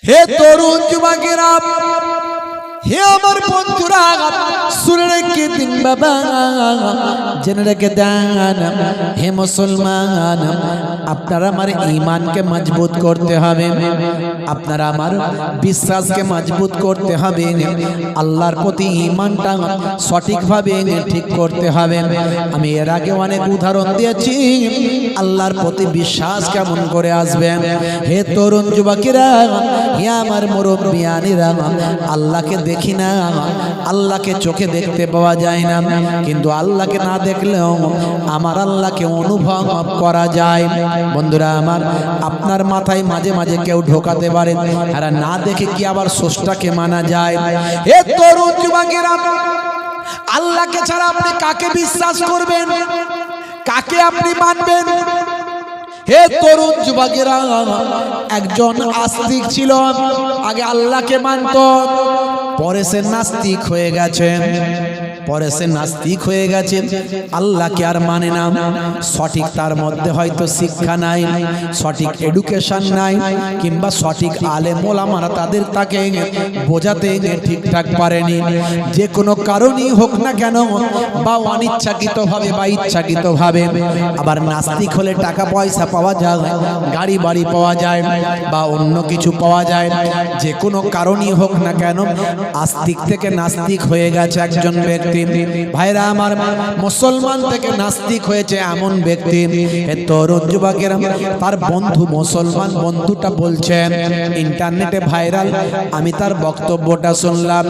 হে তরুণ যুবকেরা, হে আমার বন্ধুরা, শুনে রেখে দিন বাবা, জেনে রেখে দেন। হে মুসলমান, আপনারা আমার ঈমানকে মজবুত করতে হবে, আপনারা আমার বিশ্বাসকে মজবুত করতে হবে, আল্লাহর প্রতি ঈমানটা সঠিকভাবে ঠিক করতে হবে। আমি এর আগে অনেক উদাহরণ দিয়েছি আল্লাহর প্রতি বিশ্বাস কেমন করে আসবে। হে তরুণ যুবকেরা, হে আমার মুরব্বিয়ানেরা, আল্লাহকে দেখি না, আল্লাহকে চোখে দেখতে পাওয়া যায় না, কিন্তু আল্লাহকে না দেখলেও আমার আল্লাহকে অনুভব করা যায়। বন্ধুরা আমার, আপনার মাথায় মাঝে মাঝে কেউ ঢোকাতে পারে, আর না দেখে কি আবার স্রষ্টাকে মানা যায়? হে তরুণ যুবকেরা, আল্লাহকে ছাড়া আপনি কাকে বিশ্বাস করবেন, কাকে আপনি মানবেন? হে তরুণ যুবকেরা, একজন আস্তিক ছিল, আগে আল্লাহকে মানত, পরে সে নাস্তিক হয়ে গেছে, আল্লাহকে আর মানে না। সঠিক তার মধ্যে হয়তো শিক্ষা নাই, সঠিক এডুকেশন নাই, কিংবা সঠিক আলেম ওলামারা তাকে বোঝাতে ঠিকঠাক পারেনি। যে কোনো কারণেই হোক না কেন, বা অনিচ্ছাকৃতভাবে বা ইচ্ছাকৃতভাবে। আবার নাস্তিক হলে টাকা পয়সা পাওয়া যায়, গাড়ি বাড়ি পাওয়া যায়, বা অন্য কিছু পাওয়া যায়। যে কোনো কারণেই হোক না কেন, আস্তিক থেকে নাস্তিক হয়ে গেছে একজন ব্যক্তি। ভাইরা আমার, মুসলমান থেকে নাস্তিক হয়েছে এমন ব্যক্তি। তরুণ যুবকেরা, তার বন্ধু মুসলমান বন্ধুটা বলছেন, ইন্টারনেটে ভাইরাল, আমি তার বক্তব্যটা শুনলাম।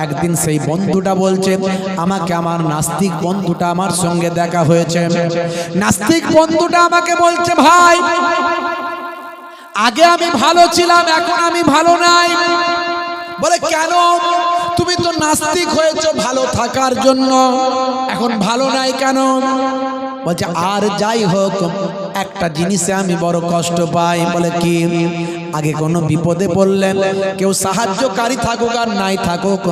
একদিন সেই বন্ধুটা বলছে, আমাকে আমার নাস্তিক বন্ধুটা আমার সঙ্গে দেখা হয়েছে। নাস্তিক বন্ধুটা আমাকে বলছে, ভাই আগে আমি ভালো ছিলাম, এখন আমি ভালো নাই। বলে, কেন? তুমি তো নাস্তিক হয়েছো ভালো থাকার জন্য, এখন ভালো নাই কেন? বলছে, আর যাই হোক, একটা জিনিসে আমি বড় কষ্ট পাই। বলে, কি? আগে কোনো বিপদে পড়লেন, কেউ সাহায্যকারী থাকুক আর নাই থাকুক,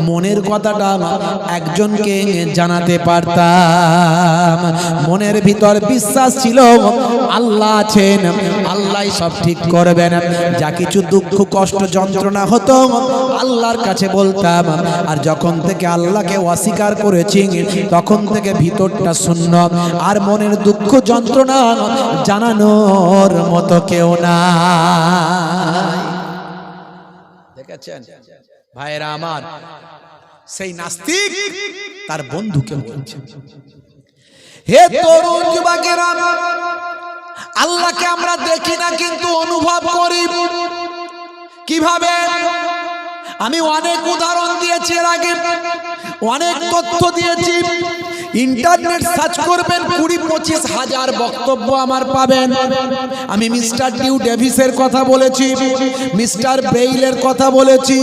মনের কথাটা একজনকে জানাতে পারতাম। মনের ভিতর বিশ্বাস ছিল আল্লাহ আছেন, আল্লাহ সব ঠিক করবেন। যা কিছু দুঃখ কষ্ট যন্ত্রণা হতো আল্লাহর কাছে বলতাম। আর যখন থেকে আল্লাহকে অস্বীকার করেছি, তখন থেকে ভিতরটা শূন্য, আর মনের দুঃখ যন্ত্রণা জানানোর মতো কেউ না। দেখেছেন ভাইরা আমার, সেই নাস্তিক তার বন্ধুকে বলছে, হে তরুণ যুবকেরা, আল্লাহকে আমরা দেখি না কিন্তু অনুভব করি। কিভাবে? আমি অনেক উদাহরণ দিয়েছি এর আগে, অনেক তথ্য দিয়েছি। ইন্টারনেট সার্চ করবেন, 20-25 হাজার বক্তব্য আমার পাবেন। আমি মিস্টার ডিউ ডেভিসের কথা বলেছি, মিস্টার ব্রেইলের কথা বলেছি,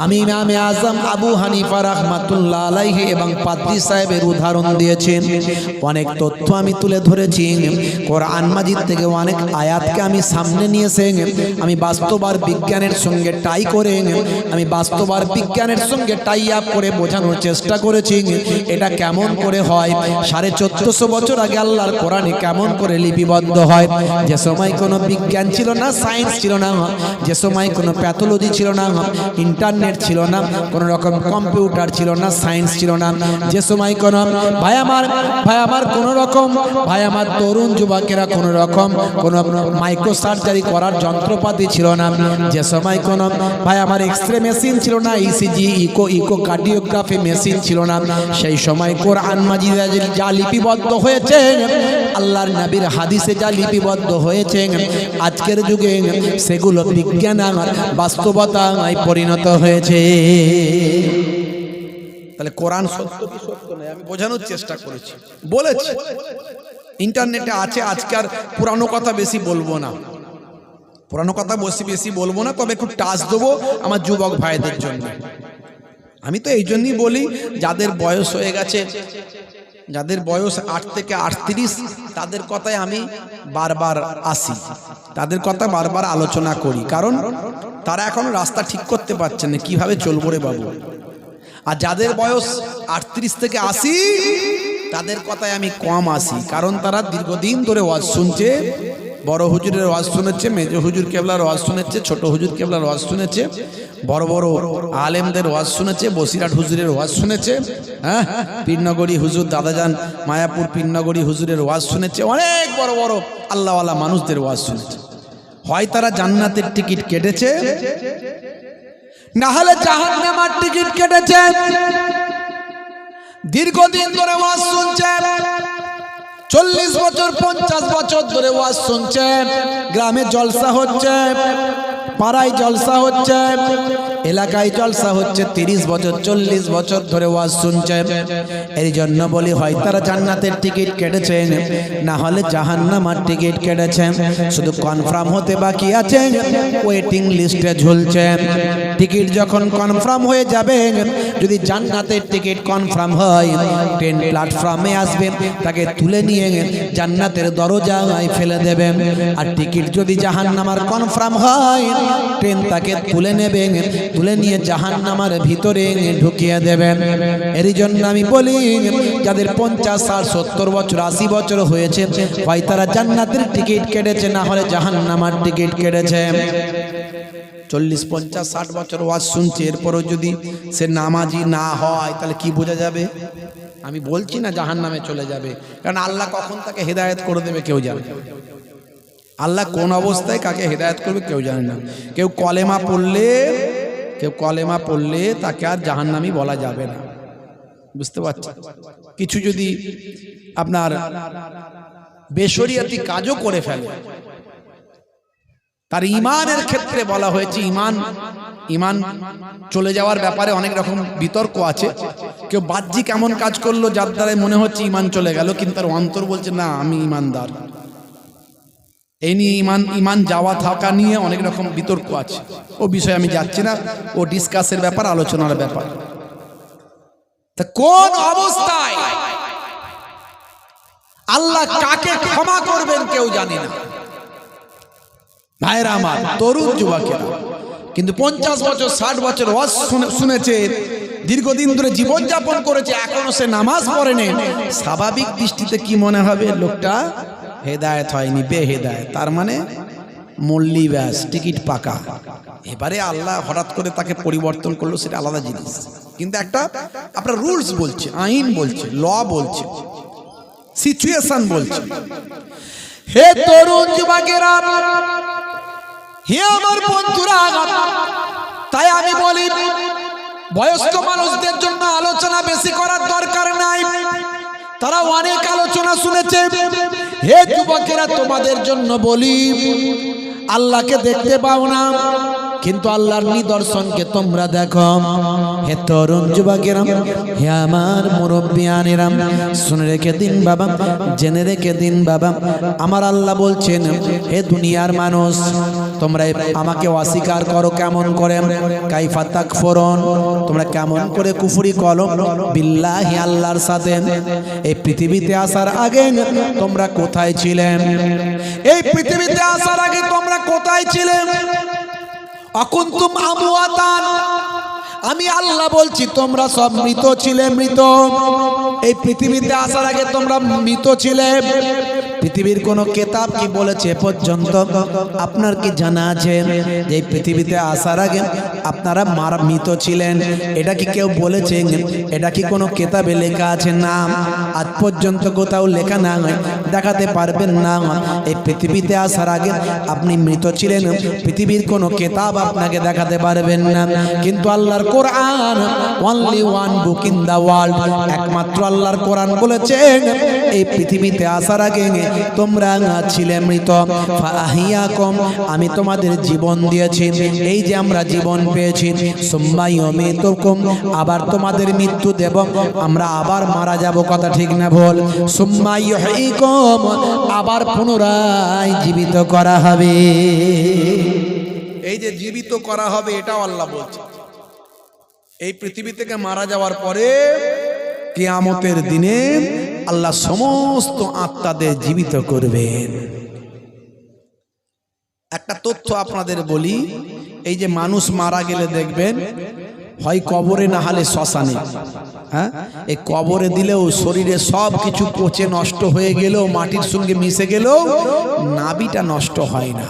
আমি ইমামে আজম আবু হানিফা রাহমাতুল্লাহ আলাইহি এবং পাদ্রী সাহেবের উদাহরণ দিয়েছি। অনেক তথ্য আমি তুলে ধরেছি। কোরআন মাজিদ থেকে অনেক আয়াতকে আমি সামনে নিয়ে এসে আমি বাস্তব আর বিজ্ঞানের সঙ্গে টাই করে, আমি বাস্তব আর বিজ্ঞানের সঙ্গে টাই আপ করে বোঝানোর চেষ্টা করেছি এটা কেমন করে হয়। 1450 বছর আগে আল্লাহর কোরআনে কেমন করে লিপিবদ্ধ হয়। যে সময় কোনো বিজ্ঞান ছিল না, সায়েন্স ছিল না, যে সময় কোনো প্যাথোলজি ছিল না, ইন্টারনেট ছিল না, কোনো রকম কম্পিউটার ছিল না, সায়েন্স ছিল না, যে সময় কোনো ভাই আমার কোনো রকম, ভাই আমার তরুণ যুবকেরা, কোনো রকম কোনো মাইক্রো সার্জারি করার যন্ত্রপাতি ছিল না, যে সময় কোনো ভাই আমার এক্সরে মেশিন ছিল না, ইসিজি ইকো কার্ডিওগ্রাফি মেশিন ছিল না, সেই সময় কোরআন মাজিদে যা লিপিবদ্ধ হয়েছে, আল্লাহর নবীর হাদিসে যা লিপিবদ্ধ হয়েছে, আজকের যুগে সেগুলো বিজ্ঞান আর বাস্তবতায় পরিণত হয়েছে। তাহলে কোরআন সত্য কি সত্য নয় আমি বোঝানোর চেষ্টা করেছি, বলেছি। ইন্টারনেটে আছে, আজকাল পুরানো কথা বেশি বলবো না, বেশি বলবো না, তবে একটু টাচ দেবো আমার যুবক ভাইদের জন্য। আমি তো এই জন্যই বলি, যাদের বয়স হয়ে গেছে, যাদের বয়স 8 থেকে 38, তাদের কথায় আমি বারবার আসি, তাদের কথা বারবার আলোচনা করি, কারণ তারা এখন রাস্তা ঠিক করতে পারছে না, কিভাবে চলবো রে বাবু। আর যাদের বয়স 38 থেকে 80, তাদের কথায় আমি কম আসি, কারণ তারা দীর্ঘদিন ধরে ওয়াজ শুনছে, বড় হুজুরের ওয়াজ শুনেছে, মেজো হুজুর কেবলার ওয়াজ শুনেছে, ছোট হুজুর কেবলার ওয়াজ শুনেছে, বড় বড় আলেমদের ওয়াজ শুনেছে, বসিরহাট হুজুরের ওয়াজ শুনেছে, হ্যাঁ, পীরনগরী হুজুর দাদাজান মায়াপুর পীরনগরী হুজুরের ওয়াজ শুনেছে, অনেক বড় বড় আল্লাহওয়ালা মানুষদের ওয়াজ শুনেছে। হয় তারা জান্নাতের টিকিট কেটেছে, না হলে জাহান্নামের টিকিট কেটেছে। দীর্ঘদিন ধরে ওয়াজ শুনছে, 40 বছর 50 বছর ধরে ওয়াজ শুনছে, গ্রামে জলসা হচ্ছে, পাড়ায় জলসা হচ্ছে, এলাকায় জলসা হচ্ছে, 30 বছর 40 বছর ধরে ওয়াজ শুনছে। এই জন্য বলি হয় তারা জান্নাতের টিকিট কেটেছে, না হলে জাহান্নামের টিকিট কেটেছে। শুধু কনফার্ম হতে বাকি আছে, ওয়েটিং লিস্টে ঝুলছে। টিকিট যখন কনফার্ম হয়ে যাবে, যদি জান্নাতের টিকিট কনফার্ম হয়, ট্রেন প্ল্যাটফর্মে আসবে, তাকে তুলে নিয়ে জান্নাতের দরজায় ফেলে দেবে। আর টিকিট যদি জাহান্নামের কনফার্ম হয়, ট্রেন তাকে তুলে নেবে, তুলে নিয়ে জাহান্নামের ভিতরে ঢুকিয়ে দেবে। এর জন্য আমি বলি, যাদের 50 60 70 বছর 80 বছর হয়েছে, হয় তারা জান্নাতের টিকিট কেটেছে, না হলে জাহান্নামের টিকিট কেটেছে। 40 50 60 বছর ওয়াজ শুনছে, এরপরও যদি সে নামাজি না হয়, তাহলে কি বোঝা যাবে? আমি বলছি না জাহান্নামে চলে যাবে, কারণ আল্লাহ কখন তাকে হেদায়েত করে দেবে কেউ জানে না। আল্লাহ কোন অবস্থায় কাকে হেদায়েত করবে কেউ জানে না। কেউ কলেমা পড়লে তাকে আর জাহান্নামী বলা যাবে না, বুঝতে পারছেন? কিছু যদি আপনার বেশরিয়াতি কাজও করে ফেলে, তার ইমানের ক্ষেত্রে বলা হয়েছে, ইমান চলে যাওয়ার ব্যাপারে অনেক রকম বিতর্ক আছে। কেউ বাহ্যিক এমন কাজ করলো যার দ্বারা মনে হচ্ছে ইমান চলে গেল, কিন্তু তার অন্তর বলছে না আমি ইমানদার। এই নিয়ে ইমান যাওয়া থাকা নিয়ে অনেক রকম বিতর্ক আছে, ও বিষয়ে আমি যাচ্ছি না, ও ডিসকাসের ব্যাপার, আলোচনার ব্যাপার। তা কোন অবস্থায় আল্লাহ কাকে ক্ষমা করবেন কেউ জানে না। ভাইরা আমার, তরুণ যুবকেরা কিন্তু 50 বছর 60 বছর ওয়াজ শুনেছে, দীর্ঘদিন ধরে জীবনযাপন করেছে, এখনো সে নামাজ পড়েনি। স্বাভাবিক দৃষ্টিতে কি মনে হবে? লোকটা হেদায়েত হয়নি, বেহেদায়েত। তার মানে মল্লি ব্যাস, টিকিট পাকা। এবারে আল্লাহ হঠাৎ করে তাকে পরিবর্তন করলো, সেটা আলাদা জিনিস। কিন্তু একটা আপনার রুলস বলছে, আইন বলছে, ল বলছে, সিচুয়েশন বলছে। হে তরুণ যুবকেরা, হে আমার বন্ধুরা, তাই আমি বলি বয়স্ক মানুষদের জন্য আলোচনা বেশি করার দরকার নাই, তারা অনেক আলোচনা শুনেছে। হে যুবকেরা, তোমাদের জন্য বলি, আল্লাহকে দেখতে পাও না, কিন্তু আল্লাহর নিদর্শনকে তোমরা দেখো। হে তরুণ যুবকেরা, হে আমার মুরব্বিয়ানেরা, শুনে রেখে দিন বাবা, জেনে রেখে দিন বাবা, আমার আল্লাহ বলছেন, হে দুনিয়ার মানুষ, তোমরা আমাকে অস্বীকার করো কেমন করে? কাইফা তাকফুরুন, তোমরা কেমন করে কুফরি করো বিল্লাহি, আল্লাহর সাথে। এই পৃথিবীতে আসার আগে তোমরা কোথায় ছিলেন? এই পৃথিবীতে আসার আগে তোমরা কোথায় ছিলেন? অকুনতুম আমওয়াতান, আমি আল্লাহ বলছি তোমরা সব মৃত ছিলে, মৃত। এই পৃথিবীতে আসার আগে তোমরা মৃত ছিলে। পৃথিবীর কোন কিতাব কি বলেছে পর্যন্ত আপনার কি জানা আছে যে এই পৃথিবীতে আসার আগে আপনারা মৃত ছিলেন? এটা কি কেউ বলেছে? এটা কি কোনো কিতাবে লেখা আছে? না, আজ পর্যন্ত কোথাও লেখা না, দেখাতে পারবেন না। এই পৃথিবীতে আসার আগে আপনি মৃত ছিলেন, পৃথিবীর কোনো কিতাব আপনাকে দেখাতে পারবেন না। কিন্তু আল্লাহর Quran, only one book in the world, একমাত্র আল্লাহর কোরআন বলেছেন এই পৃথিবীতে আসার আগে তোমরা ছিলে মৃত। ফাহিয়াকুম, আমি তোমাদের জীবন দিয়েছি, এই যে আমরা জীবন পেয়েছি। সুম্মা ইউমিতুকুম, আবার তোমাদের মৃত্যু দেব, আমরা আবার মারা যাব, কথা ঠিক না ভুল? সুম্মা ইউহয়িকুম, আবার পুনরায় জীবিত করা হবে। এই যে জীবিত করা হবে, এটাও আল্লাহ বলছে। এই পৃথিবী থেকে মারা যাওয়ার পরে কিয়ামতের দিনে আল্লাহ সমস্ত আত্মাদের জীবিত করবেন। একটা তথ্য আপনাদের বলি, এই যে মানুষ মারা গেলে দেখবেন হয় কবরে, না হলে শ্মশানে। হ্যাঁ, এই কবরে দিলেও শরীরে সব কিছু পচে নষ্ট হয়ে গেলেও মাটির সঙ্গে মিশে গেলেও নাভিটা নষ্ট হয় না।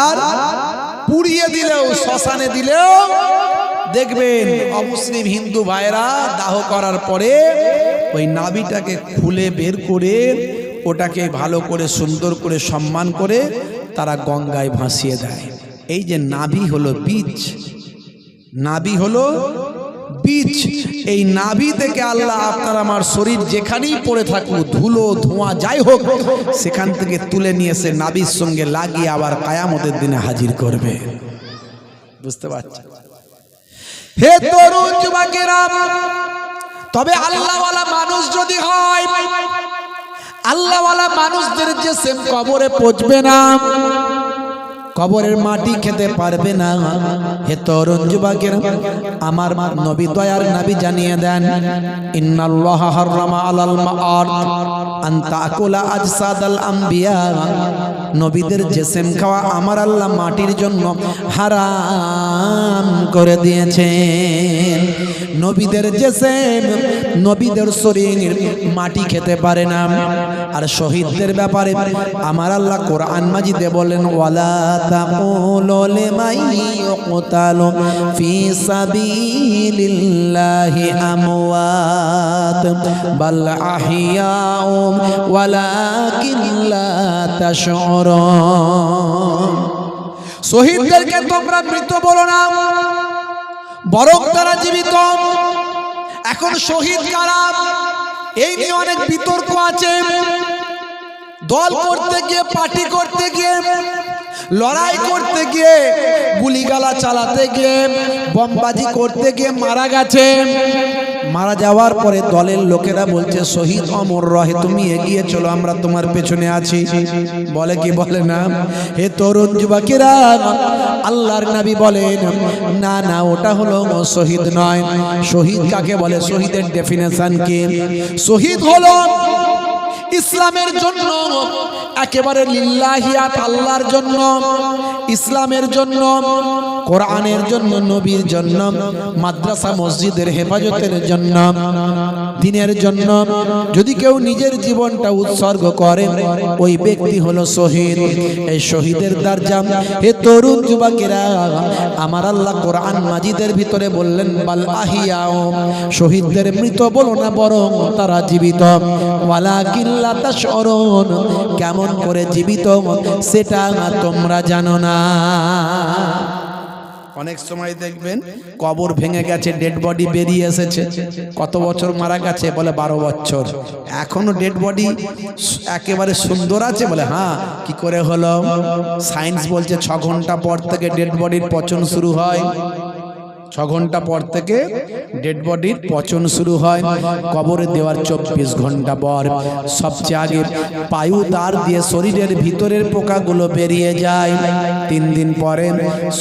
আর পুড়িয়ে দিলেও, শ্মশানে দিলেও দেখবেন অমুসলিম হিন্দু ভাইরা দাহ করার পরে ওই নাভিটাকে খুলে বের করে ওটাকে ভালো করে সুন্দর করে সম্মান করে তারা গঙ্গায় ভাসিয়ে দেয়। এই যে নাভি হলো বীজ, নাভি হলো বীজ। এই নাভি থেকে আল্লাহ আপনার আমার শরীর যেখানেই পড়ে থাকুক, ধুলো ধোঁয়া যাই হোক, সেখান থেকে তুলে নিয়ে এসে নাভির সঙ্গে লাগিয়ে আবার কিয়ামতের দিনে হাজির করবে। বুঝতে পারছেন? হে তরুণ যুবকেরা, তবে আল্লাহওয়ালা মানুষ যদি হয়, আল্লাহওয়ালা মানুষদের যে সেম কবরে পচবে না, কবরের মাটি খেতে পারবে না। হে তরুণ যুবকেরা, আমার নবী দয়ার নবী জানিয়ে দেন, ইন্নাল্লাহা হারামা আলাল মাআদ আন তাকুলা আজসাদাল আম্বিয়া। নবীদের জিসম খাওয়া আমার আল্লাহ মাটির জন্য হারাম করে দিয়েছেন। নবীদের জিসম, নবীদের শরীর মাটি খেতে পারে না। আর শহীদদের ব্যাপারে আমার আল্লাহ কোরআন মাজিদে বলেন, ওয়ালা তাকুলু লিমান ইউকতালু ফি সাবিলিল্লাহি আমওয়াত বাল আহইয়াউ ওয়ালাকিন লা তাশউরুন। শহীদদেরকে তোমরা মৃত বলো না, বরং তারা জীবিত। এখন শহীদ কারা, এই নিয়ে অনেক বিতর্ক আছে। দল করতে গিয়ে, পার্টি করতে গিয়ে, লড়াই করতে গিয়ে, গুলিগালা চালাতে গিয়ে, বোমবাজি করতে গিয়ে মারা গেছে। মারা যাওয়ার পরে দলের লোকেরা বলছে, শহীদ অমর রহে, তুমি এগিয়ে চলো, আমরা তোমার পেছনে আছি। বলে কি বলে না? হে তরুণ যুবকেরা, আল্লাহর নবী বলেন, না না, ওটা হলো শহীদ নয়। শহীদ কাকে বলে? শহীদের ডেফিনেশন কি? শহীদ হলো ইসলামের জন্য, একেবারে লিল্লাহিয়াত, আল্লাহর জন্য, ইসলামের জন্য, কোরআনের জন্য, নবীর জন্য, মাদ্রাসা মসজিদের হেফাজতের জন্য, দ্বীনের জন্য যদি কেউ নিজের জীবনটা উৎসর্গ করে, ওই ব্যক্তি হলো শহীদ। এই শহীদের দরজা, হে তরুণ যুবকেরা, আমার আল্লাহ কোরআন মাজিদের ভিতরে বললেন, বাল আহিয়াও, শহীদদের মৃত বলো না, বরং তারা জীবিত। ওয়ালাকিন লা তাশউরুন, কেমন করে জীবিত সেটা তোমরা জানো না। অনেক সময় দেখবেন কবর ভেঙে গেছে, ডেড বডি বেরিয়ে এসেছে। কত বছর মারা গেছে? বলে 12 বছর। এখনো ডেড বডি একেবারে সুন্দর আছে? বলে হ্যাঁ। কি করে হলো? সায়েন্স বলছে 6 ঘন্টা পর থেকে ডেড বডির পচন শুরু হয়। 6 ঘন্টা পর থেকে ডেড বডির পচন শুরু হয়। কবরে দেওয়ার 24 ঘন্টা পর সবচেয়ে আগে পায়ু দ্বার দিয়ে শরীরের ভিতরের পোকাগুলো বেরিয়ে যায়। 3 দিন পরে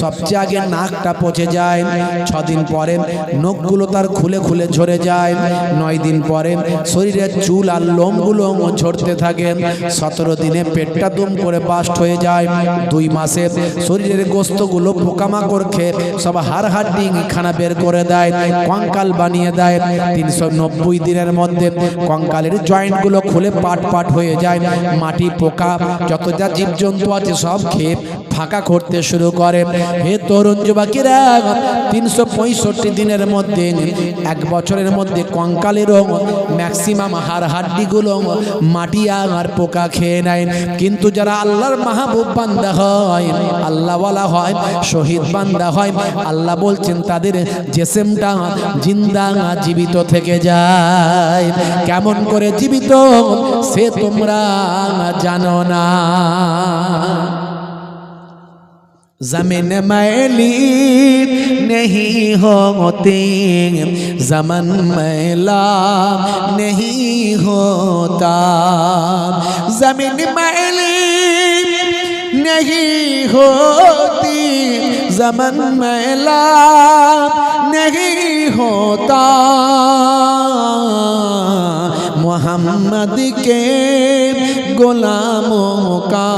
সবচেয়ে আগে নাকটা পচে যায়। 6 দিন পরে নখগুলো তার খুলে খুলে ঝরে যায়। 9 দিন পরে শরীরের চুল আর লোমগুলো ঝরতে থাকে। 17 দিনে পেটটা দুম করে বাস্ট হয়ে যায়। 2 মাসে শরীরের গোস্তগুলো পোকামাকড় খেয়ে সব হাড় হাড্ডি খানা বের করে দেয়, কঙ্কাল বানিয়ে দেয়। 390 দিনের মধ্যে কঙ্কালের জয়েন্ট গুলো খুলে পাট পাট হয়ে যায়। মাটি, পোকা, যত যা জীবজন্তু আছে সব খেয়ে ফাঁকা করতে শুরু করে। হে তরুণ যুবকেরা, 365 দিনের মধ্যে, 1 বছরের মধ্যে কঙ্কালেরও ম্যাক্সিমাম হাড় হাড্ডিগুলো মাটি আর পোকা খেয়ে নেয়। কিন্তু যারা আল্লাহর মাহবুব বান্দা হয়, আল্লাহওয়ালা হয়, শহীদ বান্দা হয়, আল্লাহ বলছেন তাদের জিসমটা জিন্দা, জীবিত থেকে যায়। কেমন করে জীবিত সে তোমরা জানো না। ज़मीन मैली नहीं होती, ज़मन मैला नहीं होता। ज़मीन मैली नहीं होती, ज़मन मैला नहीं होता। मोहम्मद के गुलामों का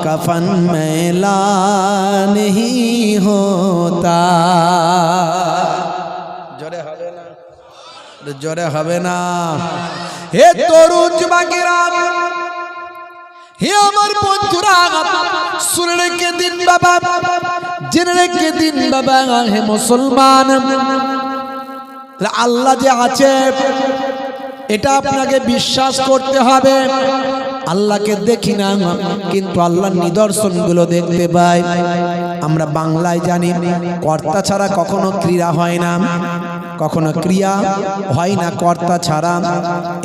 कफन मैला नहीं होता। जोरे হবে না? জোরে হবে না। হে তরুণ যুবকেরা, হে আমার বন্ধুরা, শুনে রেখে দিন বাবা, জেনে রেখে দিন বাবা, হে মুসলমান, আল্লাহ যে আছে এটা আপনাকে বিশ্বাস করতে হবে। আল্লাহকে দেখি না, কিন্তু আল্লাহর নিদর্শনগুলো দেখতে পাই। আমরা বাংলায় জানি কর্তা ছাড়া কখনো ক্রিয়া হয় না, কখনো ক্রিয়া হয় না কর্তা ছাড়া।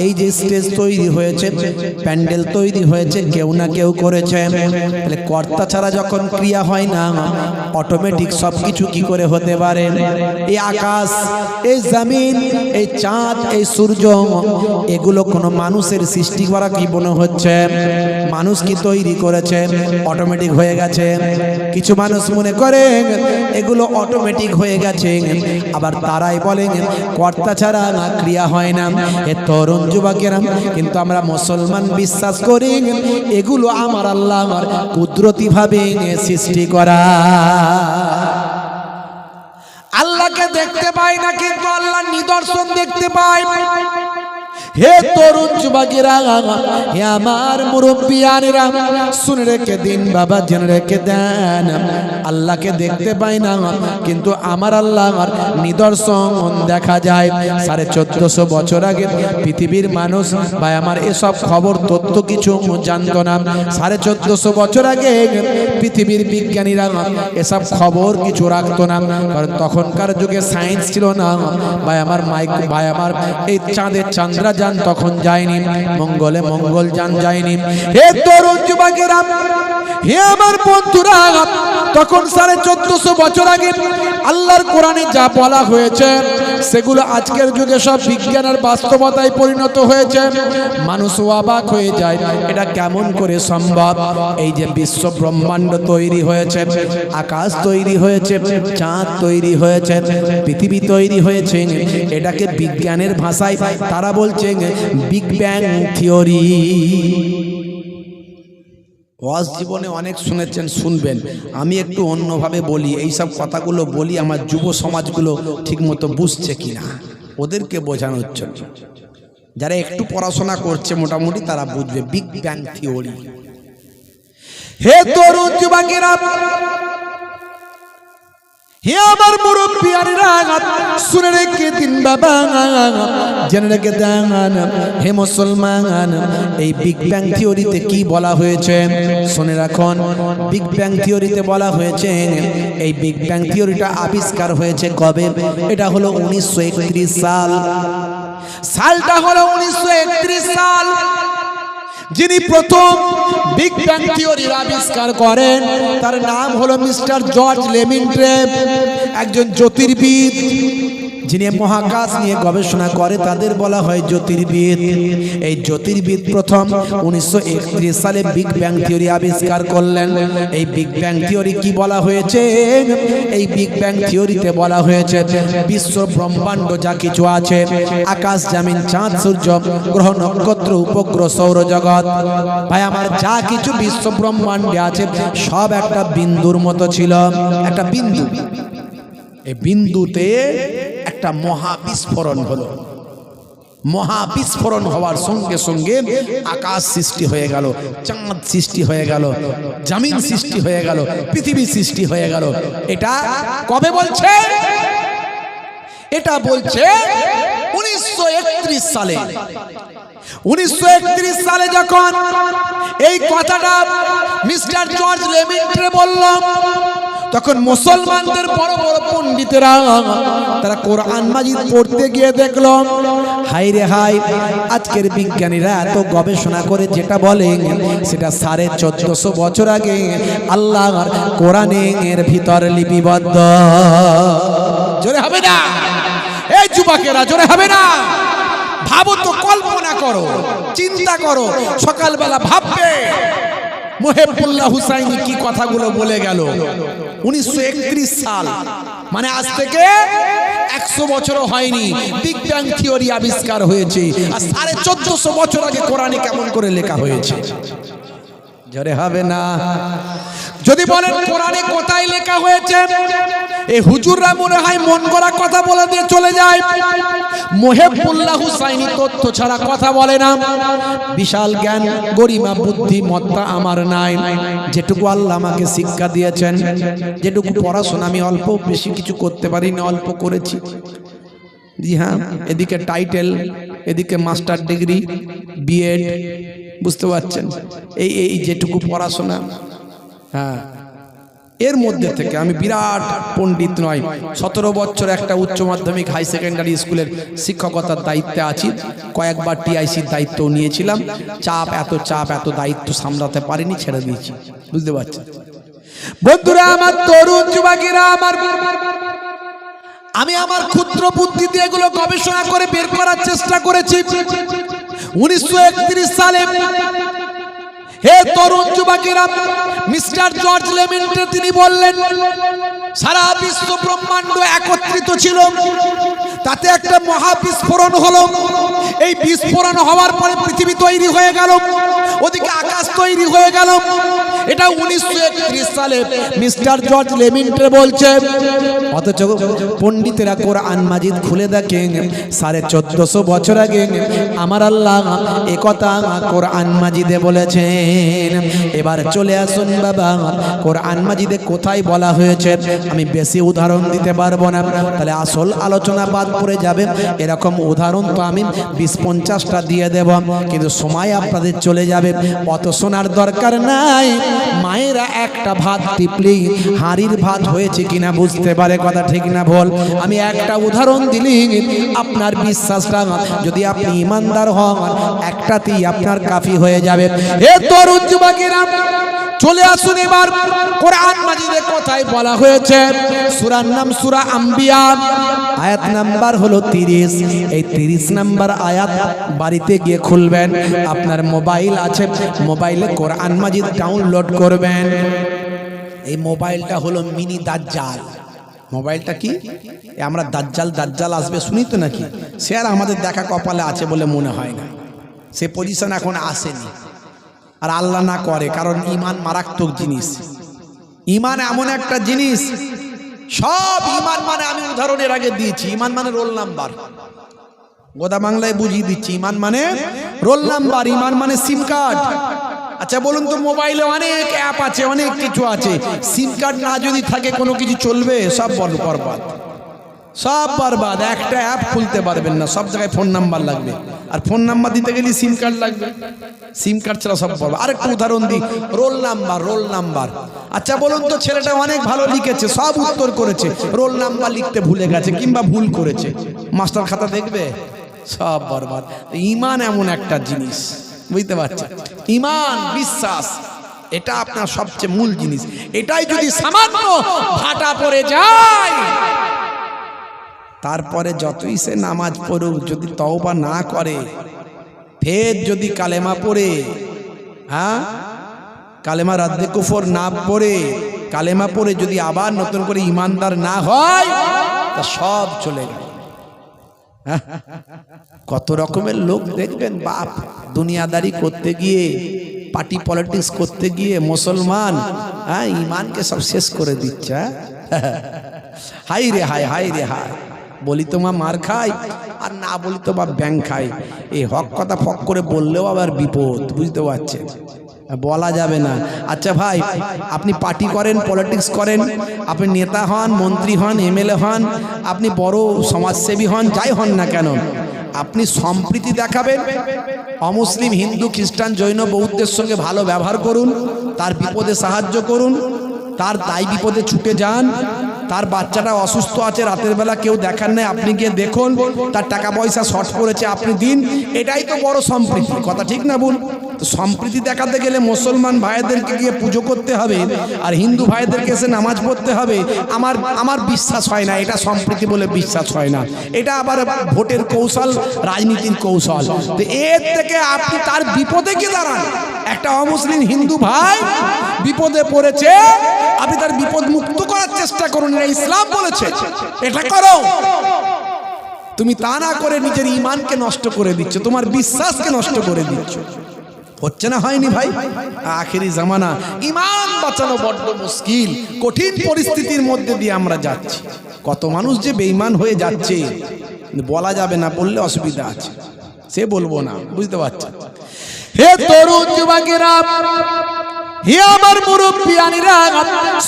এই যে স্টেজ তৈরি হয়েছে, প্যান্ডেল তৈরি হয়েছে, কেউ না কেউ করেছে। তাহলে কর্তা ছাড়া যখন ক্রিয়া হয় না, অটোমেটিক সব কিছু কি করে হতে পারে? এই আকাশ, এই জমিন, এই চাঁদ, এই সূর্য, এগুলো কোনো মানুষের সৃষ্টি করা কি মনে হচ্ছে? মানুষ কি তৈরি করেছে? অটোমেটিক হয়ে গেছে। কিছু মানুষ মনে করে এগুলো অটোমেটিক হয়ে গেছে, আবার তারাই বলেন কর্তা ছাড়া ক্রিয়া হয় না। এ তরুণ যুবকেরা, কিন্তু আমরা মুসলমান বিশ্বাস করি এগুলো আমার আল্লাহর কুদরতি ভাবে সৃষ্টি করা। আল্লাহকে দেখতে পাই না, কিন্তু আল্লাহর নিদর্শন দেখতে পাই। হে তরুণ যুবকেরা, হে আমার মুরব্বিয়ানেরা, শুনে রেখে দিন বাবা, জেনে রেখে দেন, আল্লাহকে দেখতে পাই না, কিন্তু আমার আল্লাহর নিদর্শন দেখা যায়। 1450 বছর আগে পৃথিবীর মানুষ ভাই আমার এসব খবর তথ্য কিছু জানতো না। 1450 বছর আগে পৃথিবীর বিজ্ঞানীরা এসব খবর কিছু রাখতো না, কারণ তখনকার যুগে সায়েন্স ছিল না ভাই আমার। ভাই আমার এই চাঁদের চন্দ্রযান তখন যায়নি, মঙ্গলে মঙ্গলযান যায়নি। হে তরুণ যুবকেরা, হে আমার বন্ধুরা, তখন 1450 বছর আগে আল্লাহর কোরআনে যা বলা হয়েছে সেগুলো আজকের যুগে সব বিজ্ঞানের বাস্তবতায় পরিণত হয়েছে। মানুষ অবাক হয়ে যায়, এটা কেমন করে সম্ভব? এই যে বিশ্ব ব্রহ্মাণ্ড তৈরি হয়েছে, আকাশ তৈরি হয়েছে, চাঁদ তৈরি হয়েছে, পৃথিবী তৈরি হয়েছে, এটাকে বিজ্ঞানের ভাষায় তারা বলছে বিগ ব্যাং থিওরি। ওয়াজ জীবনে অনেক শুনেছেন, শুনবেন, আমি একটু অন্যভাবে বলি। এইসব কথাগুলো বলি আমার যুব সমাজগুলো ঠিকমতো বুঝছে কিনা ওদেরকে বোঝানোর জন্য। যারা একটু পড়াশোনা করছে মোটামুটি তারা বুঝবে বিগ ব্যাং থিওরি। হে তরুণ যুবকেরা, হে আমার মুরব্বিয়ানেরা, শুনে রেখে দিন বাবা, জেনে রেখে দেন, হে মুসলমান, এই বিগ ব্যাং থিওরিতে কি বলা হয়েছে শুনে রাখুন। বিগ ব্যাং থিওরিতে বলা হয়েছে, এই বিগ ব্যাং থিওরিটা আবিষ্কার হয়েছে কবে? এটা হলো 1931 সাল। সালটা হলো 1931 সাল। যিনি প্রথম বিগ ব্যাং থিওরির আবিষ্কার করেন তার নাম হলো মিস্টার জর্জ লেমিন্ট্রেভ, একজন জ্যোতির্বিদ। যিনি মহাকাশ নিয়ে গবেষণা করে তাদের বলা হয় জ্যোতির্বিদ। এই জ্যোতির্বিদ প্রথম 1931 সালে বিগ ব্যাং থিওরি আবিষ্কার করলেন। এই বিগ ব্যাং থিওরি কি বলা হয়েছে? এই বিগ ব্যাং থিওরিতে বলা হয়েছে বিশ্ব ব্রহ্মাণ্ড যা কিছু আছে, আকাশ জমিন চাঁদ সূর্য গ্রহ নক্ষত্র উপগ্রহ সৌরজগৎ, ভাই আমার যা কিছু বিশ্ব ব্রহ্মাণ্ডে আছে সব একটা বিন্দুর মতো ছিল। একটা বিন্দু, এই বিন্দুতে একটা মহাবিস্ফোরণ হলো। মহাবিস্ফোরণ হওয়ার সঙ্গে সঙ্গে আকাশ সৃষ্টি হয়ে গেল, চাঁদ সৃষ্টি হয়ে গেল, জমিন সৃষ্টি হয়ে গেল, পৃথিবী সৃষ্টি হয়ে গেল। এটা কবে বলছে? এটা বলছে 1931 সালে। 1931 সালে যখন এই কথাটা মিস্টার জর্জ লেমিন্ট্রে বলল, তখন মুসলমানদের বড় বড় পণ্ডিতেরা তারা কোরআন মাজিদ পড়তে গিয়ে দেখলো, হাই রে হাই, আজকের বিজ্ঞানীরা এত গবেষণা করে যেটা বলে সেটা 1450 বছর আগে আল্লাহর কোরআনের ভিতর লিপিবদ্ধ। জোরে হবে না? এই যুবকেরা জোরে হবে না? ভাবো তো, কল্পনা করো, চিন্তা করো, সকালবেলা ভাববে মুহিবুল্লাহ হুসাইনি কি কথাগুলো বলে গেল। 1931 সাল মানে আজ থেকে 100 বছরও হয়নি বিগ ব্যাং থিওরি আবিষ্কার হয়েছে, আর 1450 বছর আগে কোরআনে কেমন করে লেখা হয়েছে। জোরে হবে না? যদি বলেন কোরআনে কোথায় লেখা হয়েছে, এই হুজুররা মনে হয় মন গড়া কথা বলে দিয়ে চলে যায়। মুহিবুল্লাহ হুসাইনি তথ্য ছাড়া কথা বলে না। বিশাল জ্ঞান গরিমা বুদ্ধিমত্তা আমার নাই, যেটুকু আল্লাহ আমাকে শিক্ষা দিয়েছেন, যেটুকু পড়াশোনা আমি অল্প বেশি কিছু করতে পারি না, অল্প করেছি। জি হ্যাঁ, এদিকে টাইটেল, এদিকে মাস্টার ডিগ্রি, বিএড, বুঝতে পারছেন, এই যেটুকু পড়াশোনা। হ্যাঁ, এর মধ্যে থেকে আমি বিরাট পণ্ডিত নয়। 17 বছর একটা উচ্চ মাধ্যমিক হাই সেকেন্ডারি স্কুলের শিক্ষকতার দায়িত্বে আছি। কয়েকবার টিআইসির দায়িত্ব নিয়েছিলাম। চাপ এত দায়িত্ব সামলাতে পারিনি, ছেড়ে দিয়েছি। বুঝতে পারছেন বন্ধুরা আমার, তরুণ যুবকেরা আমার, আমি আমার ক্ষুদ্র বুদ্ধিতে এগুলো গবেষণা করে বের করার চেষ্টা করেছি। 1931 সালে হে তরুণ যুবকেরা, মিস্টার জর্জ লেমেন্টে তিনি বললেন, সারা বিশ্ব ব্রহ্মাণ্ড একত্রিত ছিল, তাতে একটা মহা বিস্ফোরণ হলো। এই বিস্ফোরণ হওয়ার পরে পৃথিবী তৈরি হয়ে গেল, ওদিকে আকাশ তৈরি হয়ে গেল। এটা 1931 সালে মিস্টার জর্জ লেমেন্টে বলছে। অথচ পণ্ডিতেরা কোরআন মাজিদ খুলে দেখেন 1450 বছর আগে আমার আল্লাহ একথা কোরআন মাজিদে বলেছেন। এবার চলে আসুন বাবা, কোরআন মাজিদে কোথায় বলা হয়েছে। আমি বেশি উদাহরণ দিতে পারবো না, তাহলে আসল আলোচনা বাদ পড়ে যাবে। এরকম উদাহরণ তো আমি 20-50টা দিয়ে দেব, কিন্তু সময় আপনাদের চলে যাবে, অত শোনার দরকার নাই। মায়েরা একটা ভাত টিপলেই হাঁড়ির ভাত হয়েছে কিনা বুঝতে পারে, কথা ঠিক না ভুল? আমি একটা উদাহরণ দিলি আপনার বিশ্বাসটা, যদি আপনি ইমানদার হন, একটাতেই আপনার কাফি হয়ে যাবে। এ তরুণ যুবকেরা চলে আসুন এবার কোরআন মাজিদে কোথায় বলা হয়েছে। সূরার নাম সূরা আম্বিয়া, আয়াত নাম্বার হলো 30। এই 30 নাম্বার আয়াত বাড়িতে গিয়ে খুলবেন। আপনার মোবাইল আছে, মোবাইলে কোরআন মাজিদ ডাউনলোড করবেন। এই মোবাইলটা হলো মিনি দাজ্জাল। মোবাইলটা কি, আমরা দাজ্জাল আসবে শুনি তো নাকি, সে আর আমাদের দেখা কপালে আছে বলে মনে হয় না, সে পজিশন এখন আসেনি। আর আল্লাহ না করে, কারণ ঈমান মারাত্মক জিনিস। ঈমান এমন একটা জিনিস, সব ঈমান মানে, আমি উদাহরণের আগে দিয়েছি, ঈমান মানে রোল নাম্বার। গোদা বাংলায় বুঝিয়ে দিচ্ছি, ঈমান মানে রোল নাম্বার, ঈমান মানে সিম কার্ড। আচ্ছা বলুন তো, মোবাইলে অনেক অ্যাপ আছে, অনেক কিছু আছে, সিম কার্ড না যদি থাকে কোনো কিছু চলবে? সব বরবাদ, সব বরবাদ। একটা অ্যাপ খুলতে পারবেন না, সব জায়গায় ফোন নাম্বার লাগবে, আর ফোন নাম্বার দিতে গেলে সিম কার্ড লাগবে। সিম কার্ড ছাড়া সব বরবাদ। আরেকটা উদাহরণ দিই, রোল নাম্বার। আচ্ছা বলুন তো, ছেলেটা অনেক ভালো লিখেছে, সব উত্তর করেছে, রোল নাম্বার লিখতে ভুলে গেছে কিংবা ভুল করেছে, মাস্টার খাতা দেখবে? সব বরবাদ। ঈমান এমন একটা জিনিস, বুঝতে পারছেন? ঈমান, বিশ্বাস, এটা আপনার সবচেয়ে মূল জিনিস। এটাই যদি সামান্য ভাটা পড়ে যায়, তারপরে যতই সে নামাজ পড়ুক, যদি তওবা না করে, ফের যদি কালেমা পড়ে, হ্যাঁ কালেমা রাদ্দে কুফর না পড়ে, কালেমা পড়ে যদি আবার নতুন করে ইমানদার না হয়, তা সব চলে গেল। কত রকমের লোক দেখবেন, বাপ দুনিয়াদারি করতে গিয়ে, পার্টি পলিটিক্স করতে গিয়ে মুসলমান ইমানকে সব শেষ করে দিচ্ছে। হাই রে হাই, হাই রে হাই। বলি তো মা মার খাই, আর না বলি তো বা ব্যাং খাই। এই হক কথা ফক করে বললেও আবার বিপদ, বুঝতে পারছেন, বলা যাবে না। আচ্ছা ভাই, আপনি পার্টি করেন, পলিটিক্স করেন, আপনি নেতা হন, মন্ত্রী হন, এমএলএ হন, আপনি বড় সমাজসেবী হন, যাই হন না কেন, আপনি সম্প্রীতি দেখাবেন। অমুসলিম, হিন্দু, খ্রিস্টান, জৈন, বৌদ্ধের সঙ্গে ভালো ব্যবহার করুন, তার বিপদে সাহায্য করুন, তার দায় বিপদে ছুটে যান। তার বাচ্চাটা অসুস্থ আছে, রাতের বেলা কেউ দেখার নেই, আপনি গিয়ে দেখুন। তার টাকা পয়সা শর্ট পড়েছে, আপনি দিন। এটাই তো বড় সম্প্রীতি, কথা ঠিক না বল? তো সম্প্রীতি দেখাতে গেলে মুসলমান ভাইদেরকে গিয়ে পুজো করতে হবে, আর হিন্দু ভাইদেরকে এসে নামাজ পড়তে হবে। আমার বিশ্বাস হয় না, এটা সম্প্রীতি বলে বিশ্বাস হয় না। এটা আবার ভোটের কৌশল, রাজনীতির কৌশল। তো এর থেকে আপনি তার বিপদে গিয়ে দাঁড়ান। একটা অমুসলিম হিন্দু ভাই বিপদে পড়েছে, আপনি তার বিপদ মুক্ত করার চেষ্টা করুন, এটা ইসলাম বলেছে, এটা করো। তুমি তা না করে নিজের ঈমানকে নষ্ট করে দিচ্ছ, তোমার বিশ্বাসকে নষ্ট করে দিচ্ছ। হচ্ছে না, হয়নি ভাই? আখেরি জামানা, ঈমান বাঁচানো বড্ড মুশকিল, কঠিন পরিস্থিতির মধ্যে দিয়ে আমরা যাচ্ছি। কত মানুষ যে বেঈমান হয়ে যাচ্ছে বলা যাবে না, বললে অসুবিধা আছে, সে বলবো না, বুঝতে পারছেন? হে তরুণ যুবকেরা, হে আমার মুরব্বিয়ানিরা,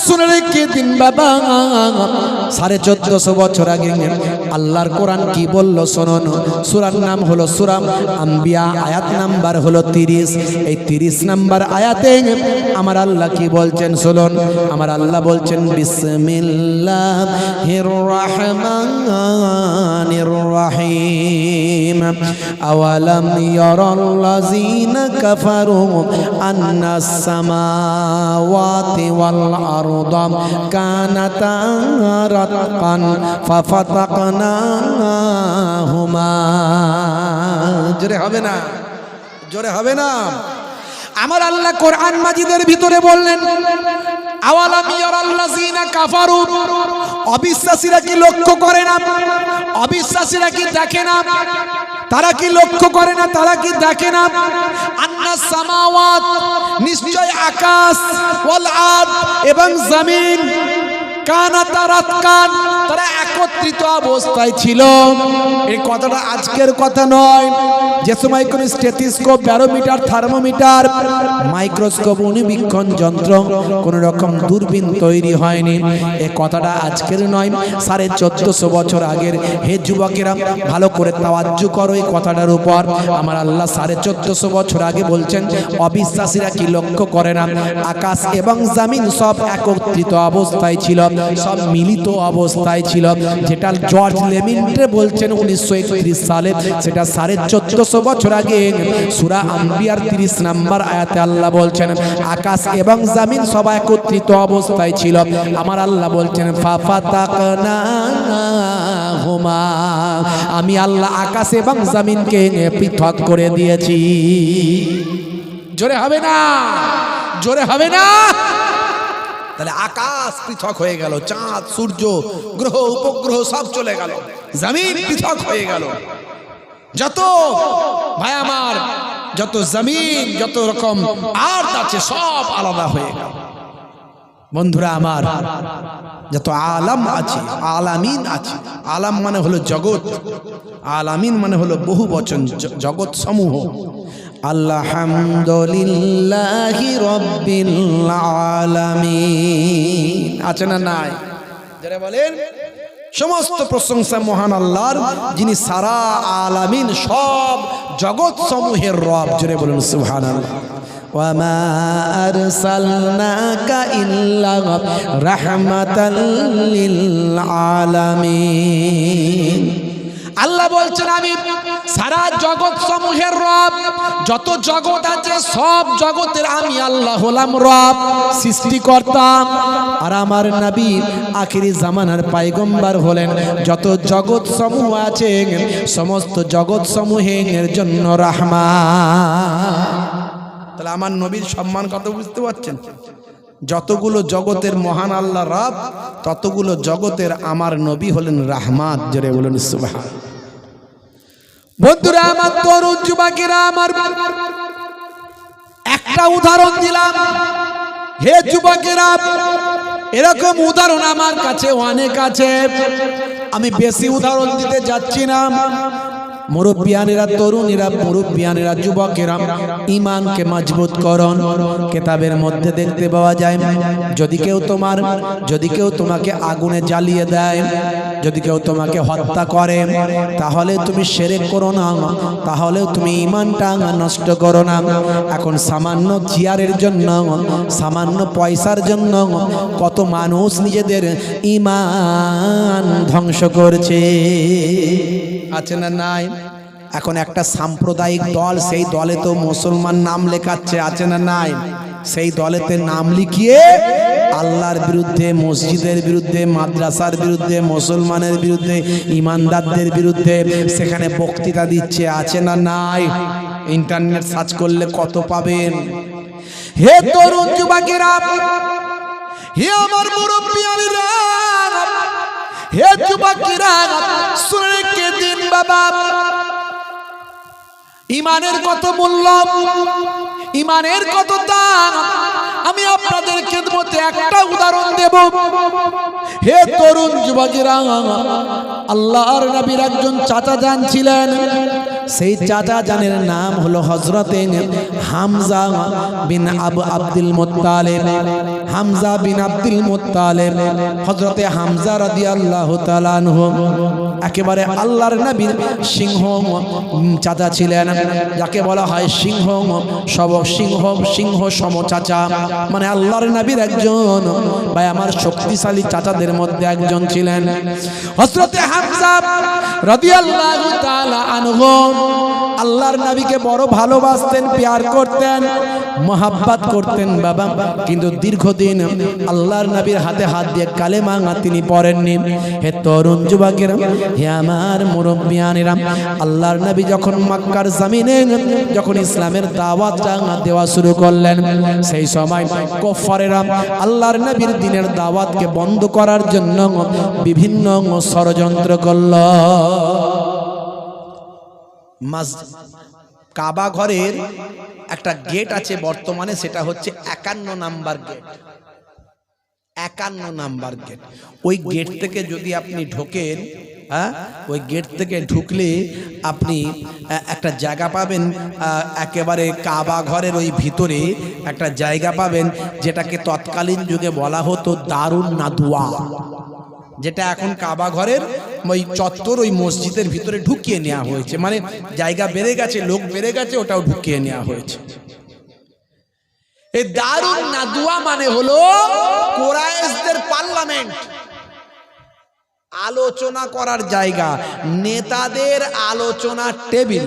শুনে রেখে দিন বাবা, 1450 বছর আগে আল্লাহর কোরআন কি বললো শুনুন। সূরার নাম হলো সূরা আম্বিয়া, আয়াত নাম্বার হলো 30। এই 30 নাম্বার আয়াতে আমার আল্লাহ কি বলছেন শুনুন। আমার আল্লাহ বলছেন, বিসমিল্লাহির রহমানির রহিম, আওয়ালাম ইয়ারাল্লাযীনা কাফারু আন্নাস সামাওয়াতি ওয়াল আরদা কানাতা রাতকান ফাফাতাকনাহুমা। জোরে হবে না, জোরে হবে না। আমার আল্লাহ কোরআন মাজিদের ভিতরে বললেন, আওয়ালাম ইয়ারাল্লাযীনা কাফারু, অবিশ্বাসীরা কি লক্ষ্য করে না? অবিশ্বাসীরা কি দেখে না? তারা কি লক্ষ্য করে না? তারা কি দেখে না? আন্নাস সামাওয়াত, নিশ্চয় আকাশ, ওয়াল আরদ এবং জমিন, কানাতা রাতকান, তারা একত্রিত অবস্থায় ছিল। এই কথাটা আজকের কথা নয়। যে সময় কোন স্টেথিস্কোপ, ব্যারোমিটার, থার্মোমিটার, মাইক্রোস্কোপ, অণুবীক্ষণ যন্ত্র, কোন রকম দূরবীন তৈরি হয়নি, এই কথাটা আজকের নয়, 1450 বছর আগের। হে যুবকেরা, ভালো করে তাওয়াজ্জু করো এই কথাটার উপর। আমার আল্লাহ 1450 বছর আগে বলছেন, অবিশ্বাসীরা কি লক্ষ্য করে না? আকাশ এবং জমিন সব একত্রিত অবস্থায় ছিল, সব মিলিত অবস্থায় ছিল। যেটা জর্জ লেমিন্টে বলছেন 1931 সালে, সেটা 1450 বছর আগে সূরা আম্বিয়ার 30 নাম্বার আয়াতে আল্লাহ বলছেন, আকাশ এবং জমিন সব একত্রিত অবস্থায় ছিল। আমার আল্লাহ বলছেন, ফাফাতাকনাহুমা, আমি আল্লাহ আকাশ এবং জমিনকে পৃথক করে দিয়েছি। জোরে হবে না, জোরে হবে না। তাহলে আকাশ পৃথক হয়ে গেল, চাঁদ, সূর্য, গ্রহ, উপগ্রহ সব চলে গেল, জমিন পৃথক হয়ে গেল। যত ভাই আমার, যত জমিন, যত রকম আর্থ আছে সব আলাদা হয়ে গেল। বন্ধুরা আমার, যত আলাম আছে, আলামিন আছে, আলাম মানে হলো জগৎ, আলামিন মানে হলো বহু বচন, জগৎ সমূহ। আলহামদুলিল্লাহি রাব্বিল আলামিন আছে না নাই? যারা বলেন সমস্ত প্রশংসা মহান আল্লাহর, যিনি সারা আলামিন, সব জগৎ সমূহের রব। জোরে বলুন সুবহানাল্লাহ। ওয়ামা আরসালনাকা ইল্লা রাহমাতাল লিল আলামিন। আল্লাহ বলছেন, আমি সারা জগৎ সমূহের রব, যত জগৎ আছে সব জগতের আমি আল্লাহ হলাম রব, সৃষ্টিকর্তা। আর আমার নবী আখিরি জামানার পয়গম্বর হলেন যত জগৎ সমূহ আছে সমস্ত জগৎ সমূহের জন্য রাহমাত। তাহলে আমার নবীর সম্মান কত বুঝতে পারছেন? যতগুলো জগতের মহান আল্লাহ রব, ততগুলো জগতের আমার নবী হলেন রাহমাত। জোরে বলুন সুবহান। বন্ধুরা আমার, তরুণ যুবকেরা আমার, একটা উদাহরণ দিলাম। হে যুবকেরা, এরকম উদাহরণ আমার কাছে অনেক আছে, আমি বেশি উদাহরণ দিতে যাচ্ছি না। মুরব্বিয়ানেরা, তরুণীরা, মুরব্বিয়ানেরা, যুবকেরা, ঈমানকে মজবুত করুন। কিতাবের মধ্যে দেখতে পাওয়া যায়, যদি কেউ তোমাকে আগুনে জ্বালিয়ে দেয়, যদি কেউ তোমাকে হত্যা করে, তাহলে তুমি শিরক করো না, তাহলে তুমি ঈমানটা নষ্ট করো না। এখন সামান্য চেয়ারের জন্য, সামান্য পয়সার জন্য কত মানুষ নিজেদের ঈমান ধ্বংস করছে, আছে না নাই? এখন একটা সাম্প্রদায়িক দল, সেই দলে তো মুসলমান নাম লেখাচ্ছে, আছে না নাই? সেই দলেতে নাম লিখিয়ে আল্লাহর বিরুদ্ধে, মসজিদের বিরুদ্ধে, মাদ্রাসার বিরুদ্ধে, মুসলমানের বিরুদ্ধে, ইমানদারদের বিরুদ্ধে সেখানে বক্তৃতা দিচ্ছে, আছে না নাই? ইন্টারনেট সার্চ করলে কত পাবেন। হে তরুণ যুবকেরা, হে আমার মুরব্বিয়ানেরা, হে যুবকেরা, শুনে রেখে দিন বাবা, ঈমানের কত মূল্য, ইমানের কত দাম আমি আপনাদের খেদমতে একটা উদাহরণ দেব। হে তরুণ যুবকেরা, আল্লাহর নবীর একজন চাচা জান ছিলেন। সেই চাচা জানের নাম হলো হযরতে হামজা বিন আব্দুল মুত্তালিব। হামজা বিন আব্দুল মুত্তালিব, হযরতে হামজা রাদিয়াল্লাহু তাআলা আনহু একেবারে আল্লাহর নবীর সিংহ চাচা ছিলেন, যাকে বলা হয় সিংহ সিংহ সম চাচা, মানে আল্লাহর নবীর একজন ভাই আমার শক্তিশালী চাচাদের মধ্যে একজন ছিলেন হযরতে হামজা রাদিয়াল্লাহু তাআলা আনহু। আল্লাহর নবীকে বড় ভালোবাসতেন, প্যার করতেন, মোহাব্বত করতেন বাবা, কিন্তু দীর্ঘদিন আল্লাহর নবীর হাতে হাত দিয়ে কালেমা তিনি পড়েননি। হে তরুণ যুবকেরা, হে আমার মুরব্বিয়ানেরা, আল্লাহর নবী যখন মক্কার জমিনে যখন ইসলামের দাওয়াতটা দেওয়া শুরু করলেন, সেই সময় কুফারেরা আল্লাহর নবীর দ্বীনের দাওয়াতকে বন্ধ করার জন্য বিভিন্ন ষড়যন্ত্র করল। কাবা ঘরের একটা গেট আছে বর্তমানে, সেটা হচ্ছে 51 নাম্বার গেট। 51 number gate. ওই গেট থেকে যদি আপনি ঢোকেন, ওই গেট থেকে ঢুকলে আপনি একটা জায়গা পাবেন, একেবারে কাবা ঘরের ওই ভিতরে একটা জায়গা পাবেন, যেটাকে তৎকালীন যুগে বলা হতো দারুন নাদওয়া, যেটা এখন কাবা ঘরের ওই চত্বর ওই মসজিদের ভিতরে ঢুকিয়ে নেওয়া হয়েছে। মানে জায়গা বেড়ে গেছে, লোক বেড়ে গেছে, ওটাও ঢুকিয়ে নেওয়া হয়েছে। এই দারুন নাদওয়া মানে হলো কুরাইশদের পার্লামেন্ট, আলোচনা করার জায়গা, নেতাদের আলোচনা টেবিল,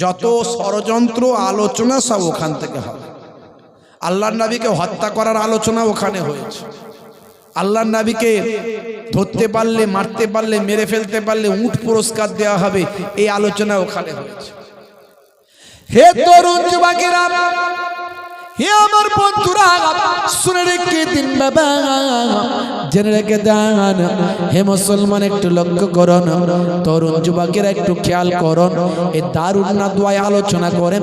যত ষড়যন্ত্র আলোচনা সব ওখান থেকে হবে। আল্লাহর নবীকে হত্যা করার আলোচনা ওখানে হয়েছে। আল্লাহর নবীকে ধরতে পারলে, মারতে পারলে, মেরে ফেলতে পারলে উট পুরস্কার দেওয়া হবে, এই আলোচনা ওখানে হয়েছে। হে তরুণ যুবকেরা, হে আমার বন্ধুরা, শুনে রেখে দিন বাবা, জেনে রেখে দেন। হে মুসলমান, একটু লক্ষ্য করুন, তরুণ যুবকেরা একটু খেয়াল করুন। এই দারুন নাদওয়ায় আলোচনা করেন।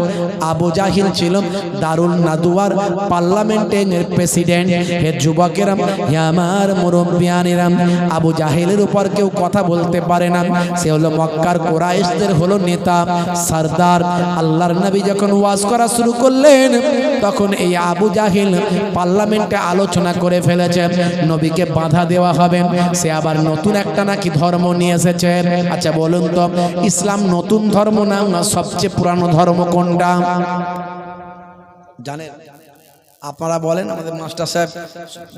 আবু জাহিল ছিল দারুন নাদওয়ার পার্লামেন্টের প্রেসিডেন্ট। হে যুবকেরা, হে আমার মুরব্বিয়ানেরা, আবু জাহিলের উপর কেউ কথা বলতে পারে না। সে হলো মক্কার কুরাইশদের হলো নেতা, সরদার। আল্লাহর নবী যখন ওয়াজ করা শুরু করলেন, তখন এই আবু জাহিল পার্লামেন্টে আলোচনা করে ফেলেছে নবীকে বাধা দেওয়া হবে। সে আবার নতুন একটা নাকি ধর্ম নিয়ে এসেছে। আচ্ছা বলুন তো, ইসলাম নতুন ধর্ম না সবচেয়ে পুরানো ধর্ম কোনটা জানেন? আপনারা বলেন, আমাদের মাস্টার সাহেব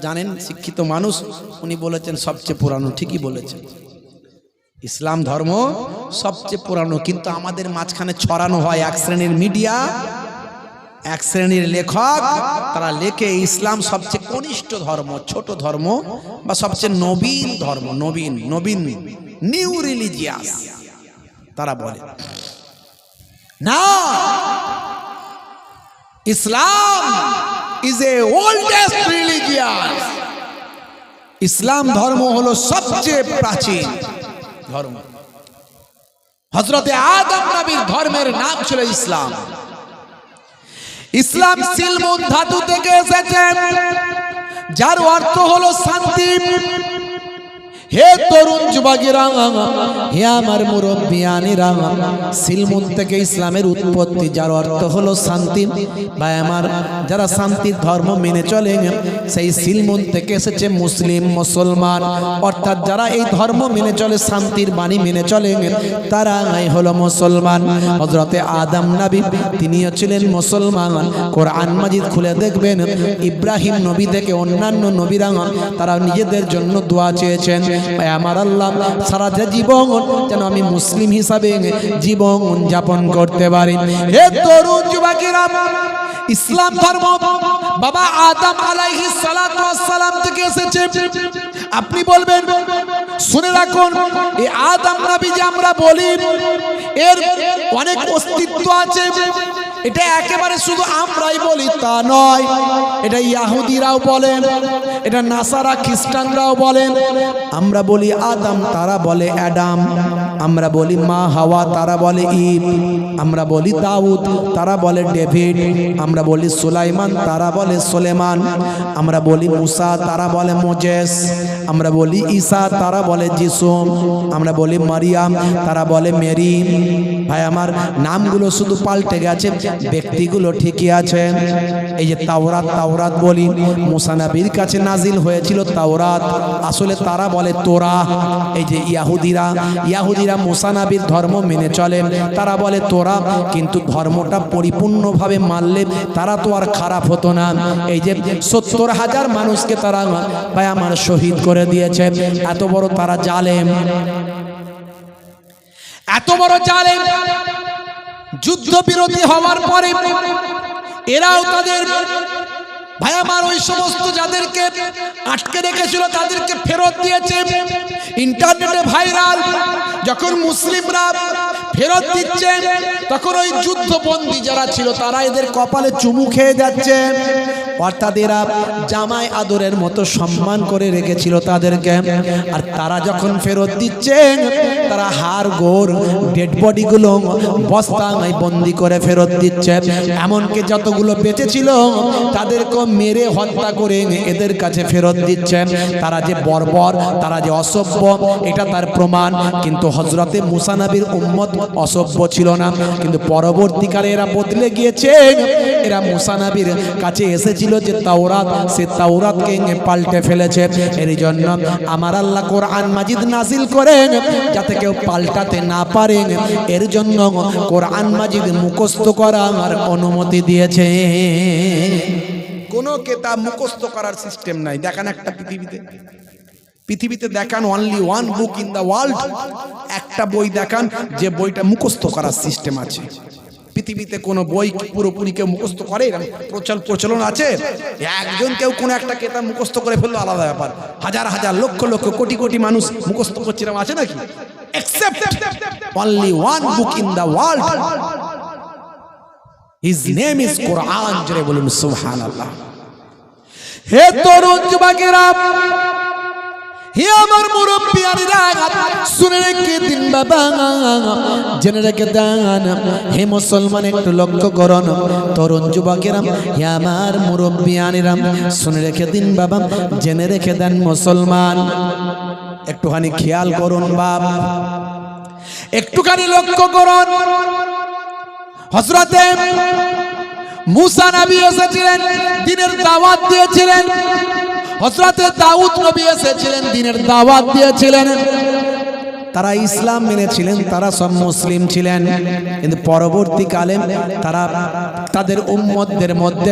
জানেন, শিক্ষিত মানুষ, উনি বলেছেন সবচেয়ে পুরানো। ঠিকই বলেছেন, ইসলাম ধর্ম সবচেয়ে পুরানো। কিন্তু আমাদের মাঝখানে ছড়ানো হয় এক শ্রেণীর মিডিয়া, এক শ্রেণীর লেখক, তারা লেখে ইসলাম সবচেয়ে কনিষ্ঠ ধর্ম, ছোট ধর্ম, বা সবচেয়ে নবীন ধর্ম, নবীন নিউ রিলিজিয়াস তারা বলে। না, ইসলাম ইজ এ ওল্ডেস্ট রিলিজিয়াস। ইসলাম ধর্ম হলো সবচেয়ে প্রাচীন ধর্ম। হযরতে আদম নবীর ধর্মের নাম ছিল ইসলাম। ইসলাম সিলমুন ধাতু থেকে এসেছে, যার অর্থ হলো শান্তি। হে তরুণ যুবকেরা, হে আমার মুরব্বিয়ানেরা, সিলমুন থেকে ইসলামের উৎপত্তি, যার অর্থ হলো শান্তি। ভাই আমার, যারা শান্তির ধর্ম মেনে চলে, সেই সিলমুন থেকে এসেছে মুসলিম, মুসলমান। অর্থাৎ যারা এই ধর্ম মেনে চলে, শান্তির বাণী মেনে চলে, তারাই হলো মুসলমান। হযরতে আদম নবী তিনিও ছিলেন মুসলমান। কোরআন মাজিদ খুলে দেখবেন, ইব্রাহিম নবী থেকে অন্যান্য নবীরা তারা নিজেদের জন্য দোয়া চেয়েছেন, আমার আল্লাহ সারা জীবন যেন আমি মুসলিম হিসাবে জীবন যাপন করতে পারি। হে তরুণ যুবকেরা, ইসলাম ধর্ম বাবা আদম আলাইহিস সালাতু ওয়াস সালাম থেকে এসেছে। আপনি বলবেন, শুনে রাখুন, এই আদম নবী যে আমরা বলি, এর অনেক অস্তিত্ব আছে। এটা একেবারে শুধু আমরাই বলি তা নয়, এটা ইহুদিরাও বলেন, এটা নাসারা খ্রিস্টানরাও বলেন। আমরা বলি আদম, তারা বলে অ্যাডাম। আমরা বলি মা হাওয়া, তারা বলে ঈভ। আমরা বলি দাউদ, তারা বলে ডেভিড। আমরা বলি সুলাইমান, তারা বলে সুলেমান। আমরা বলি মুসা, তারা বলে মোজেস। আমরা বলি ঈসা, তারা বলে যিশু। আমরা বলি মারিয়াম, তারা বলে মেরি। ভাই আমার, নামগুলো শুধু পাল্টে গেছে, ব্যক্তিগুলো ঠিকই আছে। এই যে তাওরাত বলি, মুসা নবীর কাছে নাজিল হয়েছিল তাওরাত, আসলে তারা বলে তোরা। এই যে ইহুদিরা মুসা নবীর ধর্ম মেনে চলে, তারা বলে তোরা, কিন্তু ধর্মটা পরিপূর্ণভাবে মানলে তারা তো আর খারাপ হতো না। এই যে 70,000 মানুষকে তারা ভাই আমার শহীদ করে দিয়েছে। এত বড় তারা জালেম, এত বড় জালেম। যুদ্ধ বিরতি হওয়ার পরে এরাও তাদের ভাই আমার ওই সমস্ত যাদেরকে আটকে রেখেছিল তাদেরকে ফেরত দিয়েছে। ইন্টারনেটে ভাইরাল, যখন মুসলিমরা ফেরত দিচ্ছে তখন ওই যুদ্ধবন্দী যারা ছিল তারা এদের কপালে চুমু খেয়ে যাচ্ছে। অর্থাৎ এরা জামাই আদরের মতো সম্মান করে রেখেছিল তাদেরকে। আর তারা যখন ফেরত দিচ্ছে, তারা হাড় গোড় ডেড বডিগুলো বস্তায় বন্দি করে ফেরত দিচ্ছে। এমনকি যতগুলো বেঁচে ছিল তাদেরকে মেরে হত্যা করে এদের কাছে ফেরত দিচ্ছে। তারা যে বর্বর, তারা যে অসভ্য, এটা তার প্রমাণ। কিন্তু হযরতে মুসা নবীর উম্মত অসভ্য ছিল না, কিন্তু পরবর্তীকালে এরা বদলে গিয়েছে। এরা মুসা নবীর কাছে এসেছিল যে তাওরাত, সে তাওরাতকে পাল্টে ফেলেছে। এর জন্য আমার আল্লাহ কোরআন মাজিদ নাজিল করেন যাতে কেউ পাল্টাতে না পারে। এর জন্য কোরআন মাজিদ মুখস্থ করার অনুমতি দিয়েছে। কোনো কিতাব মুখস্থ করার সিস্টেম নাই। দেখান একটা পৃথিবীতে দেখান only one book in the world, একটা বই দেখান যে বইটা মুখস্থ করার সিস্টেম আছে। পৃথিবীতে কোনো বই পুরোপুরি কেউ মুখস্থ করে প্রচলন আছে? একজন কেউ কোনো একটা কিতাব মুখস্থ করে ফেললো আলাদা ব্যাপার, হাজার হাজার লক্ষ লক্ষ কোটি কোটি মানুষ মুখস্থ করছে, এরকম আছে নাকি? Except only one book in the world, his name is কোরআন। জোরে বলুন সুবহানাল্লাহ। হে তরুণ যুবকেরা, হে আমার মুরব্বিয়ারা, শুনে রেখে দিন বাবা, জেনে রেখে দেন। হে মুসলমান, একটু লক্ষ্য করুন। তরুণ যুবকেরা, হে আমার মুরব্বিয়ারা, শুনে রেখে দিন বাবা, জেনে রেখে দেন মুসলমান। একটুখানি খেয়াল করুন বাপ, একটুখানি লক্ষ্য করুন। হযরতে মুসা নবী এসেছিলেন, দ্বীনের দাওয়াত দিয়েছিলেন। হযরতে দাউদ নবী এসেছিলেন, দ্বীনের দাওয়াত দিয়েছিলেন। তারা ইসলাম মেনেছিলেন, তারা সব মুসলিম ছিলেন। কিন্তু পরবর্তীকালে তারা তাদের উম্মতদের মধ্যে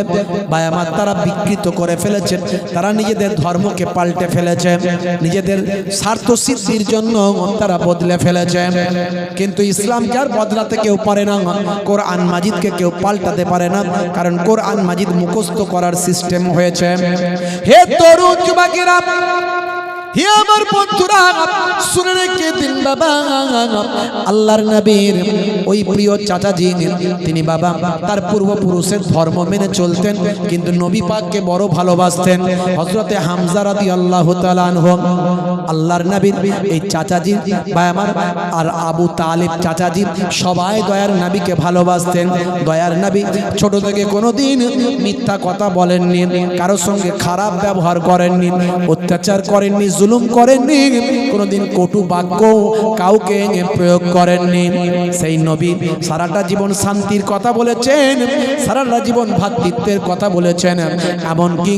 বায়ামাত তারা বিকৃত করে ফেলেছে। তারা নিজেদের ধর্মকে পাল্টে ফেলেছে, নিজেদের স্বার্থ সিদ্ধির জন্য তারা বদলে ফেলেছে। কিন্তু ইসলামকে আর বদলাতে কেউ পারে না, কোরআন মাজিদকে কেউ পাল্টাতে পারে না, কারণ কোরআন মাজিদ মুখস্থ করার সিস্টেম হয়েছে। হে তরুণ যুবকেরা, হে আমার বন্ধুরা, শুনে রেখে দিন বাবা, আল্লাহর নবীর ওই প্রিয় চাচাজি, তিনি বাবা তার পূর্বপুরুষের ধর্ম মেনে চলতেন, কিন্তু নবী পাককে বড় ভালোবাসতেন। হযরতে হামজা রাদিয়াল্লাহু তাআলা আনহু, আল্লাহর নবীর এই চাচাজি বা আমার আর আবু তালিব চাচাজি, সবাই দয়ার নবীকে ভালোবাসতেন। দয়ার নবী ছোট থেকে কোনোদিন মিথ্যা কথা বলেননি, কারোর সঙ্গে খারাপ ব্যবহার করেননি, অত্যাচার করেননি, জুলুম করেননি, কোনোদিন কটু বাক্য কাউকে প্রয়োগ করেননি। সেই নবী সারাটা জীবন শান্তির কথা বলেছেন, সারাটা জীবন ভ্রাতৃত্বের কথা বলেছেন। এমনকি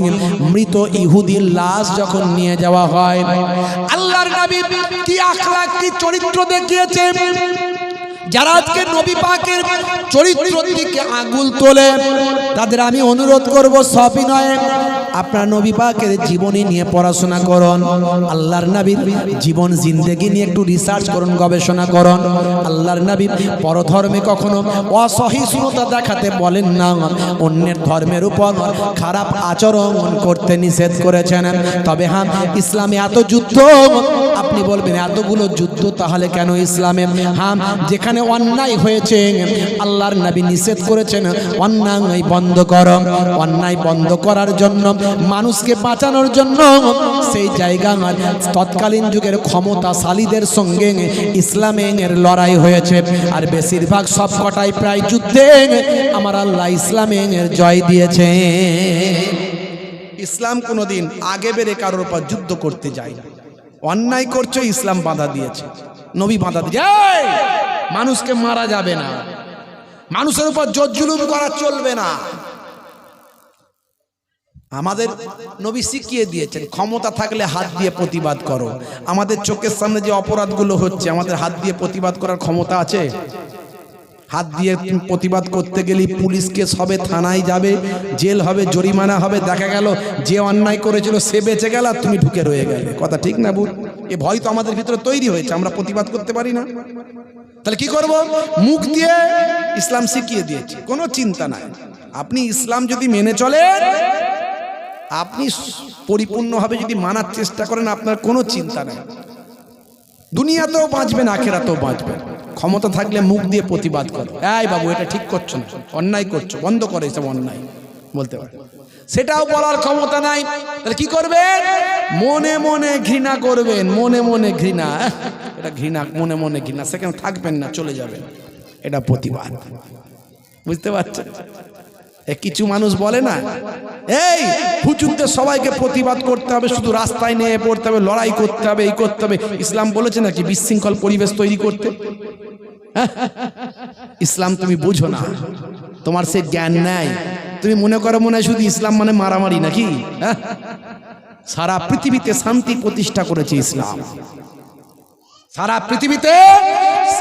মৃত ইহুদির লাশ যখন নিয়ে যাওয়া হয়, আল্লাহর নবী কি আখলাক, কি চরিত্র দেখিয়েছেন। যারা আজকে নবী পাকের চরিত্রের দিকে আঙুল তোলে, তাদের আমি অনুরোধ করব, সবই নয়, আপনার নবী পাকের জীবনী নিয়ে পড়াশোনা করুন, আল্লাহর নবীর জীবন জিন্দেগি নিয়ে একটু রিসার্চ করুন, গবেষণা করুন। আল্লাহর নবী পরধর্মে কখনো অসহিষ্ণুতা দেখাতে বলেন না, অন্যের ধর্মের উপর খারাপ আচরণ করতে নিষেধ করেছেন। তবে হ্যাঁ, ইসলামে এত যুদ্ধ আপনি আপনি বলবেন এতগুলো যুদ্ধ তাহলে কেন ইসলামে? হ্যাঁ, যেখানে অন্যায় হয়েছে আল্লাহর নবী নিষেধ করেছেন অন্যায় বন্ধ করো। অন্যায় বন্ধ করার জন্য, মানুষকে বাঁচানোর জন্য সেই জায়গা তৎকালীন যুগের ক্ষমতাশালীদের সঙ্গে ইসলামের লড়াই হয়েছে। আর বেশিরভাগ সব কটাই প্রায় যুদ্ধে আমার আল্লাহ ইসলামের জয় দিয়েছে। ইসলাম কোনোদিন আগে বেড়ে কারোর উপর যুদ্ধ করতে যায় না। অন্যায় করছে ইসলাম বাধা দিয়েছে, নবী বাধা দিয়েছে। মানুষকে মারা যাবে না, মানুষের উপর জোর জুলুম করা চলবে না। আমাদের নবী শিখিয়ে দিয়েছেন ক্ষমতা থাকলে হাত দিয়ে প্রতিবাদ করো। আমাদের চোখের সামনে যে অপরাধগুলো হচ্ছে, আমাদের হাত দিয়ে প্রতিবাদ করার ক্ষমতা আছে? হাত দিয়ে প্রতিবাদ করতে গেলে পুলিশ কেস হবে, থানায় যাবে, জেল হবে, জরিমানা হবে। দেখা গেল যে অন্যায় করেছিল সে বেঁচে গেল, তুমি ঢুকে রয়ে গেলে। কথা ঠিক না বুঝ? এ ভয় তো আমাদের ভিতরে তৈরি হয়েছে, আমরা প্রতিবাদ করতে পারি না। তাহলে কি করব? মুখ দিয়ে ইসলাম শিখিয়ে দিয়েছে, কোনো চিন্তা নাই। আপনি ইসলাম যদি মেনে চলেন, আপনি পরিপূর্ণভাবে যদি মানার চেষ্টা করেন, আপনার কোনো চিন্তা নেই। দুনিয়াতেও বাঁচবেন, আখেরাতেও বাঁচবেন। ক্ষমতা থাকলে মুখ দিয়ে প্রতিবাদ করো, এই বাবু এটা ঠিক করছো না, অন্যায় করছো, বন্ধ করো এসব অন্যায় বলতে পারে। সেটাও বলার ক্ষমতা নাই। তাহলে কি করবেন? মনে মনে ঘৃণা করবেন, মনে মনে ঘৃণা। এটা ঘৃণা, মনে মনে ঘৃণা, সেখানে থাকবেন না, চলে যাবেন। এটা প্রতিবাদ। বুঝতে পারছেন? কিছু মানুষ বলে না, এই হুজুরদের সবাইকে প্রতিবাদ করতে হবে, শুধু রাস্তায় নিয়ে পড়তে হবে, লড়াই করতে হবে, এই করতে হবে। ইসলাম বলেছে নাকি বিশৃঙ্খল পরিবেশ তৈরি করতে? ইসলাম তুমি বুঝো না, তোমার সে জ্ঞান নাই। তুমি মনে করো মনে হয় শুধু ইসলাম মানে মারামারি নাকি? সারা পৃথিবীতে শান্তি প্রতিষ্ঠা করেছে ইসলাম। সারা পৃথিবীতে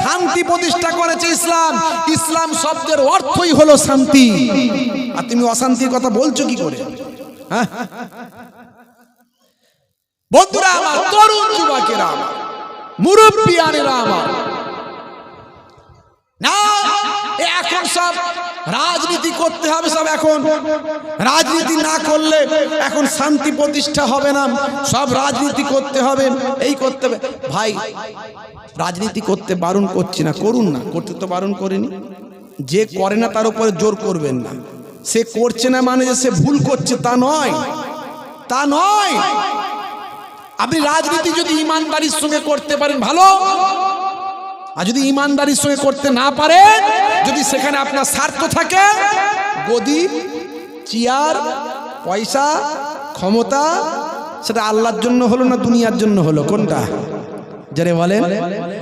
শান্তি প্রতিষ্ঠা করেছে ইসলাম। ইসলাম শব্দের অর্থই হলো শান্তি। আর তুমি অশান্তির কথা বলছো কি করে? বন্ধুরা আমার, তরুণ যুবকেরা আমার, মুরব্বিয়ানেরা আমার, না এখন সব রাজনীতি করতে হবে। সব এখন রাজনীতি না করলে এখন শান্তি প্রতিষ্ঠা হবে না। সব রাজনীতি করতে হবে, এই করতে হবে। ভাই, রাজনীতি করতে বারণ করছি না, করুন না, করতে তো বারণ করিনি। যে করে না তার উপরে জোর করবেন না। সে করছে না মানে যে সে ভুল করছে তা নয়, তা নয়। আপনি রাজনীতি যদি ইমানদারির সঙ্গে করতে পারেন ভালো, আর যদি ইমানদারির সঙ্গে করতে না পারেন, যদি সেখানে আপনার স্বার্থ থাকে, গদি, চেয়ার, পয়সা, ক্ষমতা, সেটা আল্লাহর জন্য হলো না দুনিয়ার জন্য হলো? কোনটা যারে বলেন?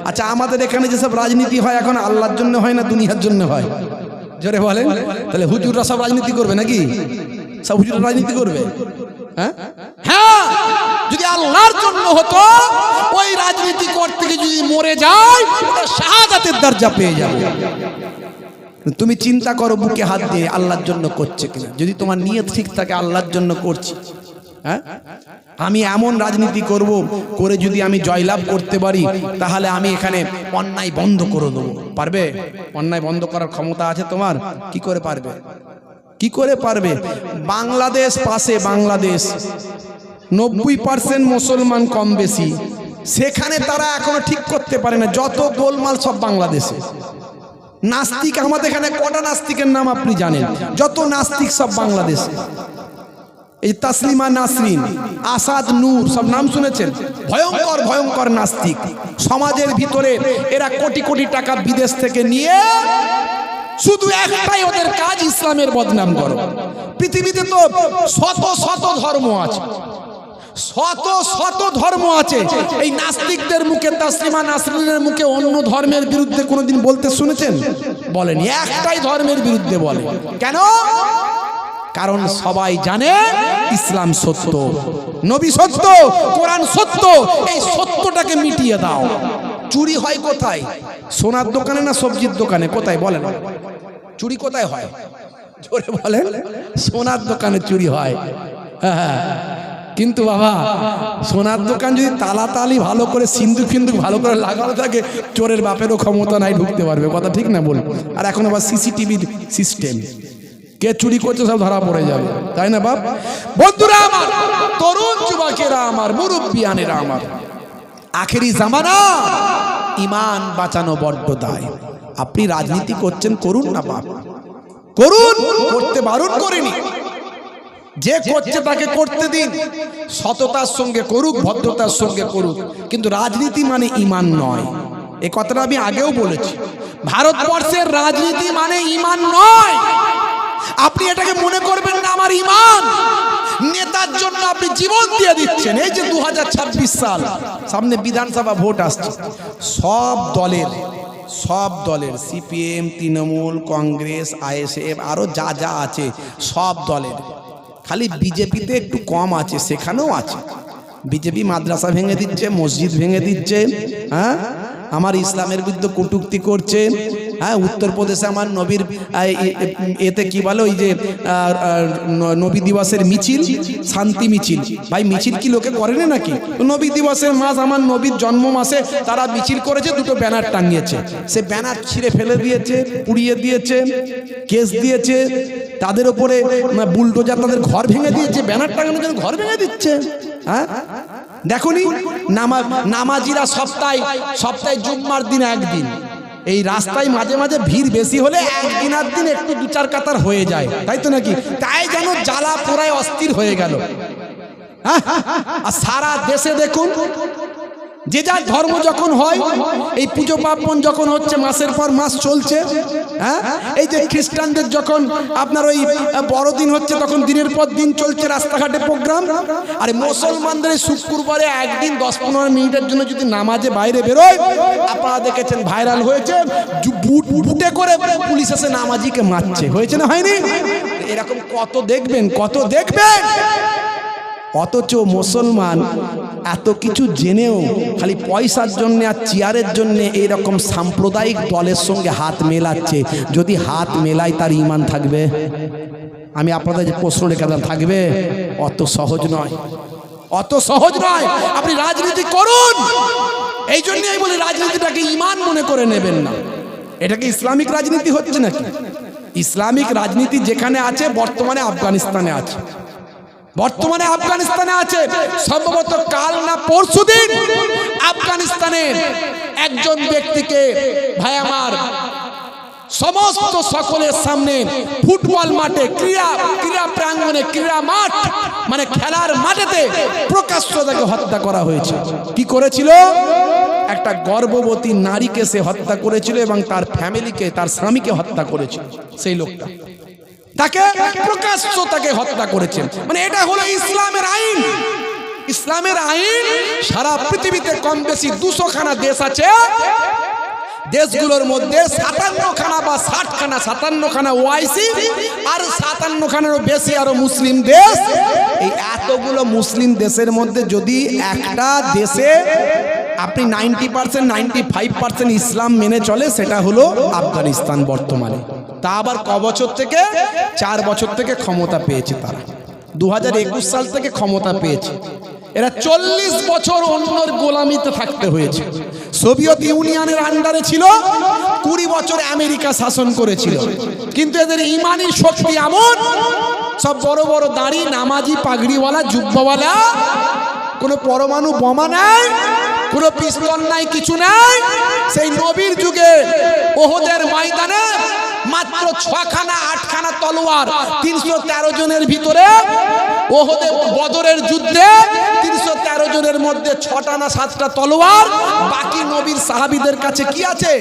আচ্ছা, আমাদের এখানে যেসব রাজনীতি হয় এখন আল্লাহর জন্য হয় না দুনিয়ার জন্য হয়? জোরে বলেন। তাহলে হুজুররা সব রাজনীতি করবে নাকি? সব হুজুররা রাজনীতি করবে? হ্যাঁ, যদি আল্লাহর জন্য হতো, ওই রাজনীতি করতে গিয়ে যদি মরে যায়, শাহাদাতের দরজা পেয়ে যাবে। তুমি চিন্তা করো বুকে হাত দিয়ে আল্লাহর জন্য করছে কিনা। যদি তোমার নিয়ত ঠিক থাকে আল্লাহর জন্য করছি, হ্যাঁ, আমি এমন রাজনীতি করব, করে যদি আমি জয়লাভ করতে পারি, তাহলে আমি এখানে অন্যায় বন্ধ করে দেবো। পারবে? অন্যায় বন্ধ করার ক্ষমতা আছে তোমার? কি করে পারবে? কি করে পারবে? বাংলাদেশ পাশে, বাংলাদেশ 90% মুসলমান কম বেশি, সেখানে তারা এখনো ঠিক করতে পারে না। যত গোলমাল সব বাংলাদেশে। নাস্তিক আমাদের এখানে কটা নাস্তিকের নাম আপনি জানেন? যত নাস্তিক সব বাংলাদেশে। এই তাসলিমা নাসরিন, আসাদ নূর, সব নাম শুনেছেন? ভয়ঙ্কর ভয়ঙ্কর নাস্তিক। সমাজের ভিতরে এরা কোটি কোটি টাকা বিদেশ থেকে নিয়ে শুধু একটাই ওদের কাজ, ইসলামের বদনাম করো। পৃথিবীতে তো শত শত ধর্ম আছে, শত শত ধর্ম আছে। এই নাস্তিকদের মুখে, তাসলিমা নাসরিনের মুখে অন্য ধর্মের বিরুদ্ধে কোনোদিন বলতে শুনেছেন? বলেন। একটাই ধর্মের বিরুদ্ধে বলে। কেন? কারণ সবাই জানে ইসলাম সত্য, নবী সত্য, কোরআন সত্য। এই সত্যটাকে মিটিয়ে দাও। চুরি হয় কোথায়? সোনার দোকানে না সবজির দোকানে? কোথায় বলেন? চুরি কোথায় হয়? জোরে বলেন। সোনার দোকানে চুরি হয়। কিন্তু বাবা, সোনার দোকান যদি তালাতালি ভালো করে, সিন্দুক ফিন্দুক ভালো করে লাগানো থাকে, চোরের বাপেরও ক্ষমতা নাই ঢুকতে পারবে। কথা ঠিক না বল? আর এখন আবার সিসিটিভির সিস্টেম, কে চুরি করছে সব ধরা পড়ে যাবে, তাই না বাপ? বন্ধুরা আমার, তরুণ যুবকেরা আমার, মুরব্বিয়ানেরা আমার, আখেরি জামানা, ইমান বাঁচানো বড্ড দায়। আপনি রাজনীতি করছেন, করুন না বাপ, করুন, করতে বারণ করিনি। যে করছে তাকে করতে দিন, সততার সঙ্গে করুক, ভদ্রতার সঙ্গে করুক, কিন্তু রাজনীতি মানে ইমান নয়। এই কথাটা আমি আগেও বলেছি। ভারতবর্ষের রাজনীতি মানে ইমান নয়। আপনি এটাকে মনে করবেন না আমার ইমান। নেতার জন্য আপনি জীবন দিয়ে দিচ্ছেন। এই যে 2026 সাল সামনে, বিধানসভা ভোট আসছে, সব দলের সিপিএম, তৃণমূল, কংগ্রেস, আইএসএফ, আরো যা যা আছে সব দলের, খালি বিজেপিতে একটু কম আছে, সেখানেও আছে। বিজেপি মাদ্রাসা ভেঙে দিচ্ছে, মসজিদ ভেঙে দিচ্ছে, হ্যাঁ, আমার ইসলামের বিরুদ্ধে কটূক্তি করছে, হ্যাঁ, উত্তরপ্রদেশে আমার নবীর এতে কি বলে, ওই যে নবী দিবসের মিছিল, শান্তি মিছিল, ভাই মিছিল কি লোকে করেনি নাকি? নবী দিবসের মাস, আমার নবীর জন্ম মাসে তারা মিছিল করেছে, দুটো ব্যানার টাঙিয়েছে, সে ব্যানার ছিঁড়ে ফেলে দিয়েছে, পুড়িয়ে দিয়েছে, কেস দিয়েছে, তাদের উপরে বুলডোজার তাদের ঘর ভেঙে দিয়েছে, ব্যানার টাঙানোর জন্য ঘর ভেঙে দিচ্ছে। হ্যাঁ, দেখুনি নামাজিরা সপ্তাহে জুম্মার দিন একদিন, এই রাস্তায় মাঝে মাঝে ভিড় বেশি হলে একদিন আর দিন একটু দু চার কাতার হয়ে যায়, তাই তো নাকি? তাই যেন জ্বালা পোড়ায় অস্থির হয়ে গেল। হ্যাঁ, আর সারা দেশে দেখুন, যে যার ধর্ম যখন হয়, এই পুজো পার্বণ যখন হচ্ছে, মাসের পর মাস চলছে, হ্যাঁ, এই যে খ্রিস্টানদের যখন আপনার ওই বড়দিন হচ্ছে, তখন দিনের পর দিন চলছে রাস্তাঘাটে প্রোগ্রাম। আর মুসলমানদের শুক্রবারে একদিন 10-15 মিনিটের জন্য যদি নামাজে বাইরে বেরোয়, আপনারা দেখেছেন ভাইরাল হয়েছে, বুটে করে পুলিশ এসে নামাজিকে মারছে, হয়েছে না হয়নি? এরকম কত দেখবেন। অথচ মুসলমান এত কিছু জেনেও খালি পয়সার জন্য আর চেয়ারের জন্য এইরকম সাম্প্রদায়িক দলের সঙ্গে হাত মেলাচ্ছে। যদি হাত মেলায় তার ঈমান থাকবে? আমি আপনাদের যে প্রশ্ন রেখে দিলাম, থাকবে? অত সহজ নয়। আপনি রাজনীতি করুন, এই জন্যই বলি রাজনীতিটাকে ঈমান মনে করে নেবেন না। এটাকে ইসলামিক রাজনীতি হচ্ছে নাকি? ইসলামিক রাজনীতি যেখানে আছে, বর্তমানে আফগানিস্তানে আছে, সম্ভবত কাল না পরশুদিন আফগানিস্তানের একজন ব্যক্তিকে, ভাই আমার, সমস্ত সকলের সামনে ফুটবল মাঠে, ক্রীড়া প্রাঙ্গণে, ক্রীড়া মাঠ মানে খেলার মাঠেতে প্রকাশ্য তাকে হত্যা করা হয়েছে। কি করেছিল? একটা গর্ভবতী নারীকে সে হত্যা করেছিল এবং তার ফ্যামিলিকে, তার স্বামীকে হত্যা করেছিল। সেই লোকটা তাকে প্রকাশ্য তাকে হত্যা করেছে। মানে এটা হলো ইসলামের আইন। ইসলামের আইন সারা পৃথিবীতে কম বেশি 200খানা দেশ আছে। দেশগুলোর মধ্যে 57খানা বা 60খানা, 57খানা ওআইসি আর 57খানারও বেশি আরো মুসলিম দেশ। এই এতগুলো মুসলিম দেশের মধ্যে যদি একটা দেশে আপনি 90%, 95% ইসলাম মেনে চলে, সেটা হলো আফগানিস্তান বর্তমানে। তা আবার ক বছর থেকে? 4 বছর থেকে ক্ষমতা পেয়েছে তারা। 2021 সাল থেকে ক্ষমতা পেয়েছে। এরা 40 বছর অন্যের গোলামিতে থাকতে হয়েছে। সোভিয়েত ইউনিয়নের আন্ডারে ছিল, 20 বছর আমেরিকা শাসন করেছিল। কিন্তু এদের ইমানি শক্তি এমন, সব বড় বড় দাড়ি, নামাজি, পাগড়িওয়ালা, জুব্বাওয়ালা, কোনো পরমাণু বোমা নাই, কোনো পিস্তল নাই, কিছু নাই। সেই নবীর যুগে ওহদের ময়দানে মাত্র 6খানা 8খানা তলোয়ার, 313 জনের ভিতরে ওহদে বদরের যুদ্ধে 313 জনের মধ্যে 6টা না 7টা তলোয়ার। বাকি নবীর সাহাবীদের কাছে কি আছে?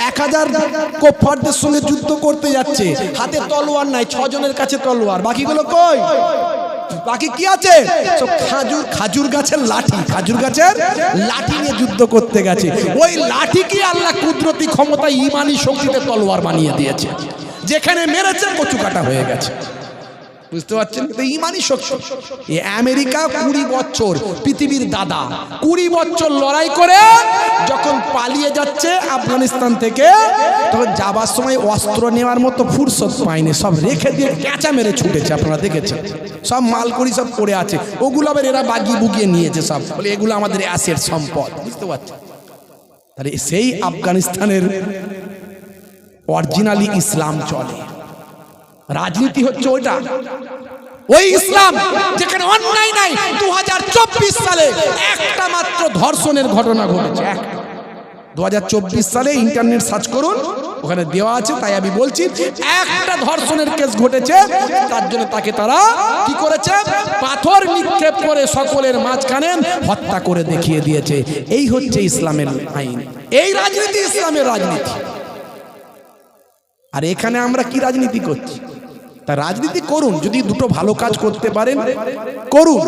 1000 কুফারদের সঙ্গে যুদ্ধ করতে যাচ্ছে, হাতে তলোয়ার নাই, 6 জনের কাছে তলোয়ার। বাকিগুলো কই? বাকি কি আছে? সব খাজুর গাছের লাঠি নিয়ে যুদ্ধ করতে গেছে। ওই লাঠি কি আল্লাহ কুদরতি ক্ষমতায় ঈমানি শক্তিতে তলোয়ার বানিয়ে দিয়েছে, যেখানে মেরেছে কচু কাটা হয়ে গেছে। বুঝতে পারছেন? তো ঈমানি শক্তি। এই আমেরিকা 20 বছর, পৃথিবীর দাদা, 20 বছর লড়াই করে যখন পালিয়ে যাচ্ছে আফগানিস্তান থেকে, তখন যাবার সময় অস্ত্র নেওয়ার মতো ফুরসত পায়নি, সব রেখে দিয়ে ক্যাঁচা মেরে ছুটেছে। আপনারা দেখেছেন, সব মালকড়ি সব পড়ে আছে, ওগুলো আবার এরা বাগিয়ে বুগিয়ে নিয়েছে সব, বলে এগুলো আমাদের অ্যাসেট, সম্পদ। বুঝতে পারছেন? তাহলে সেই আফগানিস্তানের অরিজিনালি ইসলাম চলে। রাজনীতি হচ্ছে ওইটা, ওই ইসলাম যেখানে অন্যায় নাই। 2024 সালে একটা মাত্র ধর্ষণের ঘটনা ঘটেছে। 2024 সালে ইন্টারনেট সার্চ করুন, ওখানে দেওয়া আছে, তাই আমি বলছি একটা ধর্ষণের কেস ঘটেছে, তার জন্য তাকে তারা কি করেছে, পাথর নিক্ষেপ করে সকলের মাঝখানে হত্যা করে দেখিয়ে দিয়েছে। এই হচ্ছে ইসলামের আইন, এই রাজনীতি ইসলামের রাজনীতি। আর এখানে আমরা কি রাজনীতি করছি? তা রাজনীতি করুন, যদি দুটো ভালো কাজ করতে পারেন করুন,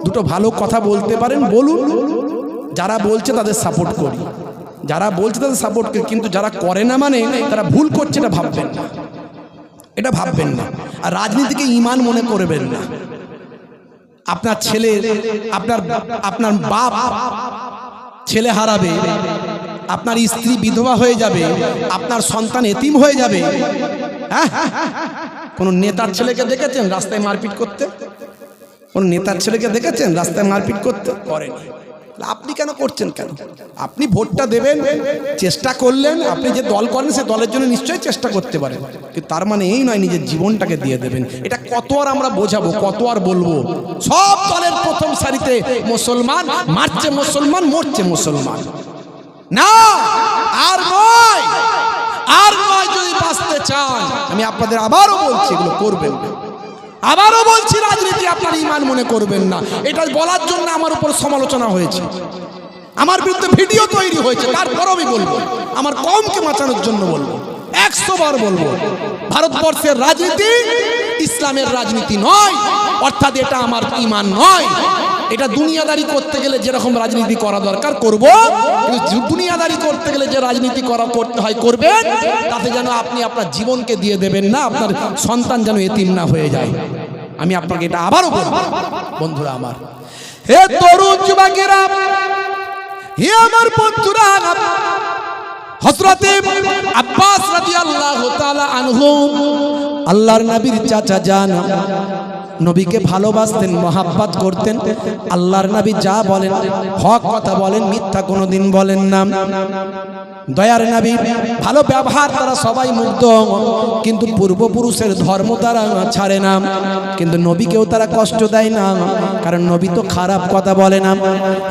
দুটো ভালো কথা বলতে পারেন বলুন, যারা বলছে তাদের সাপোর্ট করি, যারা বলছে তাদের সাপোর্ট করি, কিন্তু যারা করে না মানে তারা ভুল করছে, এটা ভাববেন না, এটা ভাববেন না। আর রাজনীতিকে ঈমান মনে করবেন না। আপনার ছেলে, আপনার বাপ ছেলে হারাবে, আপনার স্ত্রী বিধবা হয়ে যাবে, আপনার সন্তান এতিম হয়ে যাবে। হ্যাঁ, কোন নেতার ছেলেকে দেখেছেন রাস্তায় মারপিট করতে? কোন নেতার ছেলেকে দেখেছেন রাস্তায় মারপিট করতে? করেন। আপনি কেন করছেন? কেন? আপনি ভোটটা দেবেন, চেষ্টা করলেন, আপনি যে দল করেন সে দলের জন্য নিশ্চয়ই চেষ্টা করতে পারেন, কিন্তু তার মানে এই নয় নিজের জীবনটাকে দিয়ে দেবেন। এটা কত আর আমরা বোঝাবো, কত আর বলবো? সব দলের প্রথম সারিতে মুসলমান, মারছে মুসলমান, মরছে মুসলমান। না, আর নয়, আর নয়। যদি বাঁচতে চান, আমি আপনাদের আবারও বলছি এগুলো করবেন না। আবারও বলছি রাজনীতি আপনার ঈমান মনে করবেন না। এটা বলার জন্য আমার উপর সমালোচনা হয়েছে, আমার বিরুদ্ধে ভিডিও তৈরি হয়েছে, তারপরও আমি বলবো, আমার কমকে বাঁচানোর জন্য বলবো, 100 বার বলবো, ভারতবর্ষের রাজনীতি ইসলামের রাজনীতি নয়, অর্থাৎ এটা আমার ঈমান নয়। এটা দুনিয়াদারি করতে গেলে যেরকম রাজনীতি করা দরকার করব, কিন্তু দুনিয়াদারি করতে গেলে যে রাজনীতি করতে হয় করবেন, তাতে যেন আপনি আপনার জীবনকে দিয়ে দেবেন না, আপনার সন্তান যেন এতিম না হয়ে যায়। আমি আপনাকে এটা আবারও বলবো। বন্ধুরা আমার, হে তরুণ যুবকেরা, হে আমার বন্ধুরা, হযরতে আব্বাস রাদিয়াল্লাহু তাআলা আনহু আল্লাহর নবীর চাচা জান, নবীকে ভালোবাসতেন, মহাব্বত করতেন। আল্লাহর নবী যা বলেন হক কথা বলেন, মিথ্যা কোনোদিন বলেন না। দয়ার নবী, ভালো ব্যবহার, তারা সবাই মুগ্ধ, কিন্তু পূর্বপুরুষের ধর্ম তারা ছাড়ে না, কিন্তু নবীকেও তারা কষ্ট দেয় না, কারণ নবী তো খারাপ কথা বলে না।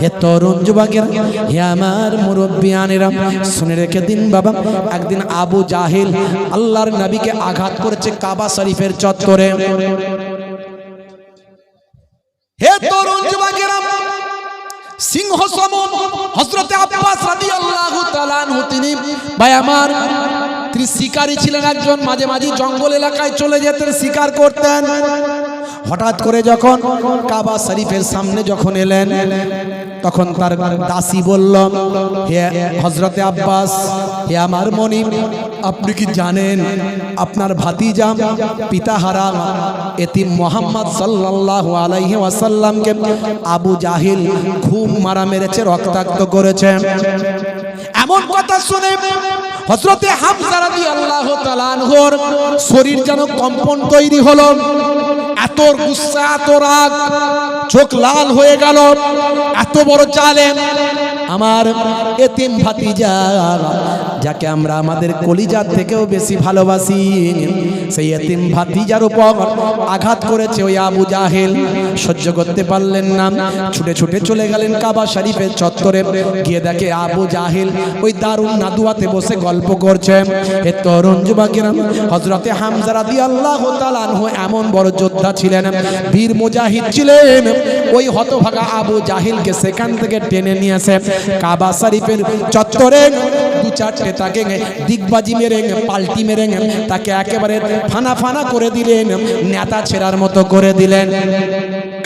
হে তরুণ যুবকেরা, হে আমার মুরব্বিয়ানেরা, শুনে রেখে দিন বাবা, একদিন আবু জাহেল আল্লাহর নবীকে আঘাত করেছে কাবা শরীফের চত্বরে। হে তরুণ যুবকেরা, সিংহ সমান হযরতে আব্বাস রাদিয়াল্লাহু তাআলা আনহু, তিনি ভাই আমার, তিনি শিকারী ছিলেন একজন, মাঝে মাঝে জঙ্গল এলাকায় চলে যেতেন, শিকার করতেন। হঠাৎ করে যখন কাবা শরীফের সামনে যখন এলেন, তখন তার দাসী বলল, হে হযরতে আব্বাস, হে আমার মনিব, আপনি কি জানেন আপনার ভাতিজা পিতাহারা এতিম মুহাম্মদ সাল্লাল্লাহু আলাইহি ওয়াসাল্লামকে আবু জাহিল খুব মারা মেরেছে, রক্তাক্ত করেছে? এমন কথা শুনে হযরতে হামজা রাদিয়াল্লাহু তাআলা আনহুর শরীর যেন কম্পন তৈরি হলো, এত গুসা, এত রাগ, চোখ লাল হয়ে গেল। এত বড় জালেম, আমার এতিম ভাতিজা, যাকে আমরা আমাদের কলিজার থেকেও বেশি ভালোবাসি, সেই এতিম ভাতিজার উপর আঘাত করেছে ওই আবু জাহেল। সহ্য করতে পারলেন না, ছুটে ছুটে চলে গেলেন কাবা শরীফের চত্বরে। গিয়ে দেখে আবু জাহেল ওই দারুন নাদুয়াতে বসে গল্প করছে। হে তরুণ যুবকেরা, হযরতে হামজা রাদিয়াল্লাহু তাআলা আনহু এমন বড় যোদ্ধা ছিলেন, বীর মুজাহিদ ছিলেন। ওই হতভাগা আবু জাহিলকে সেখান থেকে টেনে নিয়ে আসে কাবা শরীফের চত্বরে, দু চারটে তাকে দিগবাজি মেরে, পাল্টি মেরে তাকে একেবারে ফানা ফানা করে দিলেন, নেতা ছেড়ার মতো করে দিলেন,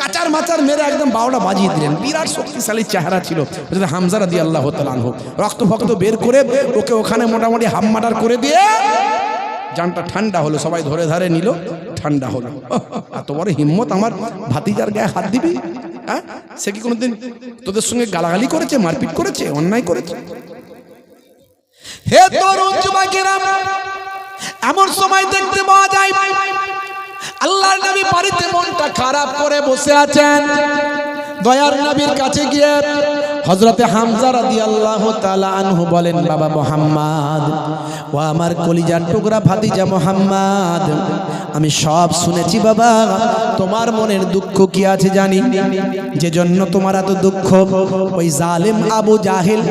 কাচার মাচার মেরে একদম 12টা বাজিয়ে দিলেন। বিরাট শক্তিশালী চেহারা ছিল হামজা রাদিয়াল্লাহু তাআলা আনহু। রক্ত ফক্ত বের করে ওকে ওখানে মোটামুটি হাম মার্ডার করে দিয়ে জানটা ঠান্ডা হলো, সবাই ধরে ধরে নিল, ঠান্ডা হলো। এত বড় হিম্মত আমার ভাতিজার গায়ে হাত দিবি? হ্যাঁ, সে কি কোনোদিন তোদের সঙ্গে গালাগালি করেছে, মারপিট করেছে, অন্যায় করেছে? হে তরুণ যুবকেরা, এমন সময় দেখতে পাওয়া যায় আল্লাহর নবী বাড়িতে মনটা খারাপ করে বসে আছেন। দয়ার নবীর কাছে গিয়ে হযরতে হামজা রাদিয়াল্লাহু তাআলা আনহু বলেন, বাবা মুহাম্মদ, ও আমার কলিজার টুকরা ভাতিজা মুহাম্মদ, আমি সব শুনেছি বাবা। তোমার মনের দুঃখ কি আছে জানি, যে জন্য তোমার এত দুঃখ। ওই জালেম আবু জাহেল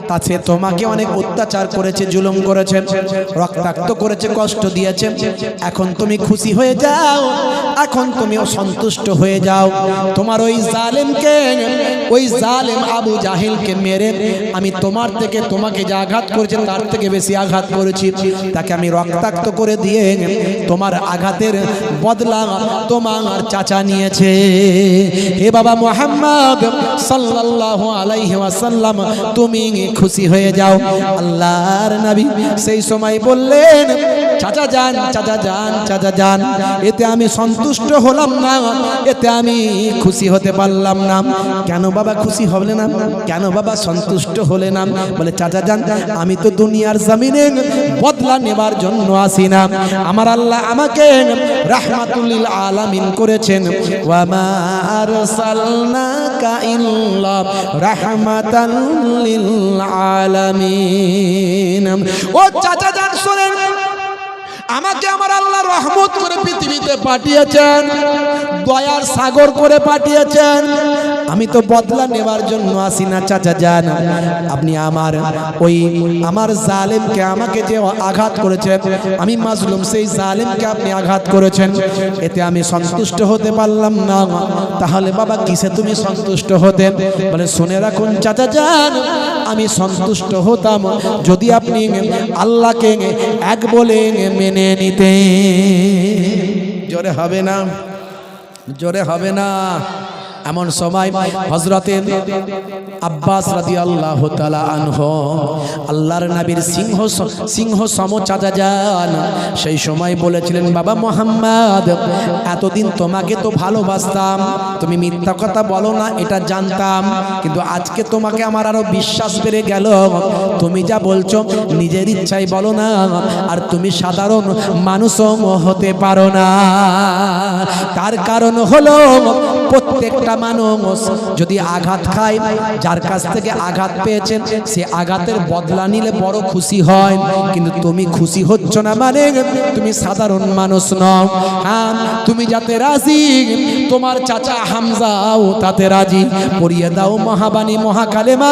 তাছে তোমাকে অনেক অত্যাচার করেছে, জুলুম করেছে, রক্তাক্ত করেছে, কষ্ট দিয়েছে। এখন তুমি খুশি হয়ে যাও, এখন তুমি সন্তুষ্ট হয়ে যাও। তোমার ওই জালেমকে, ওই জালেম আবু জাহেলকে মেরে আমি তোমার থেকে, তোমাকে যে আঘাত করেছে তার থেকে বেশি আঘাত করেছি। তাকে আমি রক্তাক্ত করে দিয়ে তোমার আঘাতের বদলা তোমার চাচা নিয়েছে। হে বাবা মুহাম্মদ সাল্লাল্লাহু আলাইহি ওয়াসাল্লাম, তুমি খুশি হয়ে যাও। আল্লাহর নবী সেই সময় বললেন, চাচা যান, চাচা যান, চাচা যান, এতে আমি সন্তুষ্ট হলাম না, এতে আমি খুশি হতে পারলাম না। কেন বাবা খুশি হলে না, কেন বাবা সন্তুষ্ট হলে না? বলে, চাচা যান, আমি তো দুনিয়ার জমিনে বদলা নেবার জন্য আসি না। আমার আল্লাহ আমাকে রাহমাতুল লিল আলামিন করেছেন। ওয়া মা আরসালনাকা ইল্লা রাহমাতাল লিল আলামিন। ও চাচা যান শুনেন, আমাকে আমার আল্লাহ রহমত করে পৃথিবীতে পাঠিয়েছেন, দয়ার সাগর করে পাঠিয়েছেন। আমি তো বদলা নেবার জন্য আসি না। চাচা যান, আপনি আমার জালেমকে, আমাকে যে আঘাত করেছেন, আমি মাজলুম, সেই জালেমকে আপনি আঘাত করেছেন, এতে আমি সন্তুষ্ট হতে পারলাম না। তাহলে বাবা কিসে তুমি সন্তুষ্ট হতেন? বলে, শুনে রাখুন চাচা যান, আমি সন্তুষ্ট হতাম যদি আপনি আল্লাহকে এক বলে মেনে নিতে। জোরে হবে না, জোরে হবে না। এমন সময় হযরতে আব্বাস রাদিয়াল্লাহু তাআলা আনহু, আল্লাহর নবীর সিংহ সম চাচা যান, সেই সময় বলেছিলেন, বাবা মুহাম্মদ, এতদিন তোমাকে তো ভালোবাসতাম, তুমি মিথ্যা কথা বলো না এটা জানতাম, কিন্তু আজকে তোমাকে আমার আরো বিশ্বাস বেড়ে গেল। তুমি যা বলছো নিজের ইচ্ছাই বলো না, আর তুমি সাধারণ মানুষও হতে পারো না। তার কারণ হলো, প্রত্যেকটা মানুষ যদি আঘাত খায়, যার কাছ থেকে আঘাত পেয়েছেন সে আঘাতের বদলা নিলে বড় খুশি হয়, কিন্তু তুমি খুশি হচ্ছ না মানে তুমি সাধারণ মানুষ নও। হ্যাঁ, তুমি যাতে রাজি, তোমার চাচা হামজাও তাতে রাজি। পড়িয়ে দাও মহাবাণী মহাকালেমা,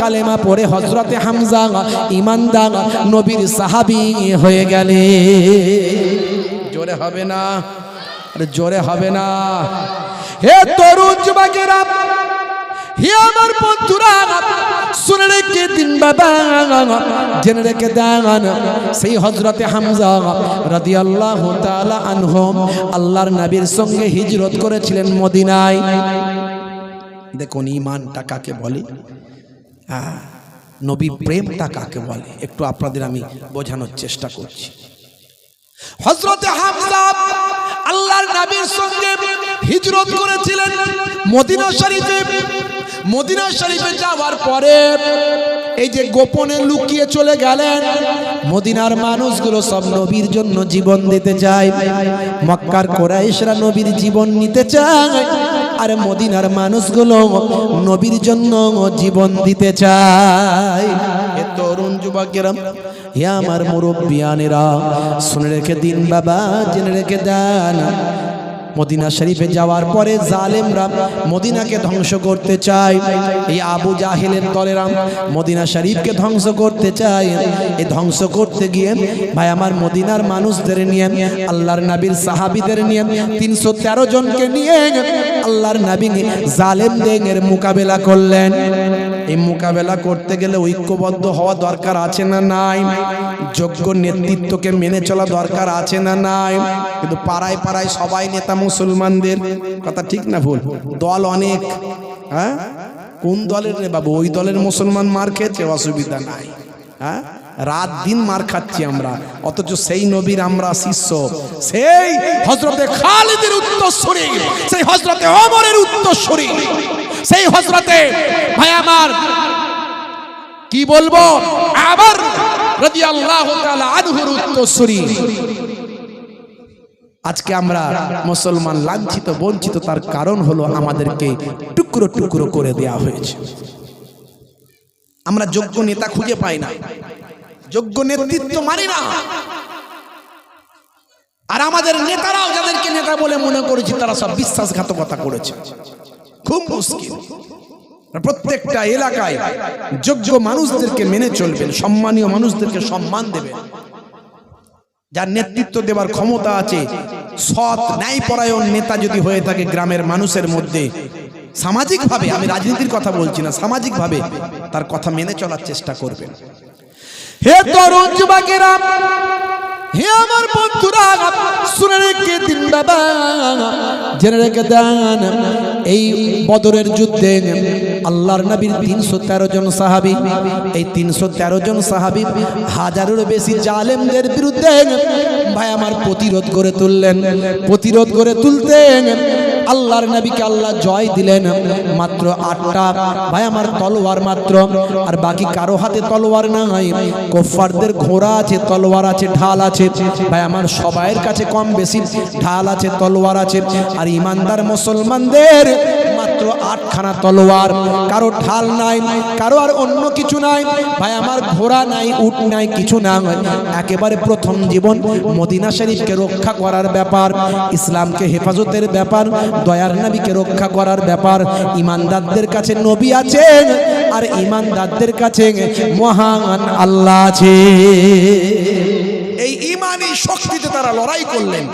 কালেমা পড়ে হযরতে হামজা ঈমানদার নবীর সাহাবী হয়ে গেলে। জোরে হবে না, আরে জোরে হবে না। হে তরুণ যুবকেরা, হে আমার বন্ধুরা, শুনে রেখে দিন বাবা, জেনে রেখে দেন, সেই হযরতে হামজা রাদিয়াল্লাহু তাআলা আনহু আল্লাহর নবীর সঙ্গে হিজরত করেছিলেন মদিনায়। দেখুন ঈমানটা কাকে বলে, নবী প্রেমটা কাকে বলে, একটু আপনাদের আমি বোঝানোর চেষ্টা করছি। হযরতে হামজা আল্লাহর নবীর সঙ্গে হিজরত করেছিলেন মদিনা শরীফে। মদিনা শরীফে যাওয়ার পরে এই যে গোপনে লুকিয়ে চলে গেলেন। মদিনার মানুষগুলো সব নবীর জন্য জীবন দিতে চায়, মক্কার কুরাইশরা নবীর জীবন নিতে চায়, আর মদিনার মানুষগুলো নবীর জন্য জীবন দিতে চায়। এ তরুণ যুবকেরা, হে আমার মুরব্বিয়ানেরা, শুনে রেখে দিন বাবা, জেনে রেখে দেন, মদিনা শরীফে যাওয়ার পরে জালেমরা মদিনাকে ধ্বংস করতে চায়। এই আবু জাহেলের দলেরা মদিনা শরীফকে ধ্বংস করতে চায়। এই ধ্বংস করতে গিয়ে ভাই আমার মদিনার মানুষদের নিয়ে, আল্লাহর নবীর সাহাবীদের নিয়ে, 313 জনকে নিয়ে আল্লাহর নবী জালেমদের মোকাবেলা করলেন। এই মোকাবেলা করতে গেলে ঐক্যবদ্ধ হওয়া দরকার আছে না নাই? যোগ্য নেতৃত্বকে মেনে চলা দরকার আছে না নাই? কিন্তু পাড়ায় পাড়ায় সবাই নেতা মুসলমানদের, কথা ঠিক না ভুল? দল অনেক, হ্যাঁ, কোন দলের রে বাবু? ওই দলের মুসলমান মার খেয়েছে, অসুবিধা নাই। হ্যাঁ, রাত দিন মার খাচ্ছি আমরা, অথচ সেই নবীর আমরা শিষ্য, সেই হযরতে খালিদের উত্তরসূরি, সেই হযরতে ওমরের উত্তরসূরি, সেই হযরতে ভাই আমার কি বলবো, আবার রাদিয়াল্লাহু তাআলা আনহুর উত্তরসূরি। আজকে আমরা মুসলমান লাঞ্ছিত বঞ্চিত, তার কারণ হলো আমাদেরকে টুকরো টুকরো করে দেয়া হয়েছে। আমরা যোগ্য নেতা খুঁজে পাই না, যোগ্য নেতৃত্ব মানি না। আর আমাদের নেতারাও যাদেরকে নেতা বলে মনে করেছি তারা সব বিশ্বাসঘাতকতা করেছে। খুব মুশকিল। প্রত্যেকটা এলাকায় যোগ্য মানুষদেরকে মেনে চলবেন, সম্মানীয় মানুষদেরকে সম্মান দেবেন, যার নেতৃত্ব দেওয়ার ক্ষমতা আছে। সৎ ন্যায়পরায়ণ নেতা যদি হয়ে থাকে গ্রামের মানুষের মধ্যে, সামাজিকভাবে, আমি রাজনীতির কথা বলছি না, সামাজিকভাবে তার কথা মেনে চলার চেষ্টা করবেন। হে তরুণ যুবকেরা, হে আমার বন্ধুরা, শুনে রেখে দিন বাবা, জেনে রেখে দেন, এই বদরের যুদ্ধে আল্লাহর নবীর 313 জন সাহাবী, এই 313 জন সাহাবী হাজারেরও বেশি জালেমদের বিরুদ্ধে ভাই আমার প্রতিরোধ করে তুললেন। প্রতিরোধ করে তুলতেন আল্লাহর নবীকে আল্লাহ জয় দিলেন। মাত্র 8টা ভাই আমার তলোয়ার মাত্র, আর বাকি কারো হাতে তলোয়ার নাই। কুফফারদের ঘোড়া আছে, তলোয়ার আছে, ঢাল আছে। ভাই আমার সবাইয়ের কাছে কম বেশি ঢাল আছে, তলোয়ার আছে। আর ইমানদার মুসলমানদের মাত্র 8খানা তলোয়ার, কারো ঢাল নাই, কারো আর অন্য কিছু নাই। ভাই আমার ঘোড়া নাই, উট নাই, কিছু না। একেবারে প্রথম জীবন মদিনা শরীফকে রক্ষা করার ব্যাপার, ইসলামকে হেফাজতের ব্যাপার, দয়ার নবীকে রক্ষা করার ব্যাপার। ইমানদারদের কাছে নবী আছেন, আর ইমানদারদের কাছে মহান আল্লাহ আছে। এই ইমানি শক্তিতে তারা লড়াই করলেন।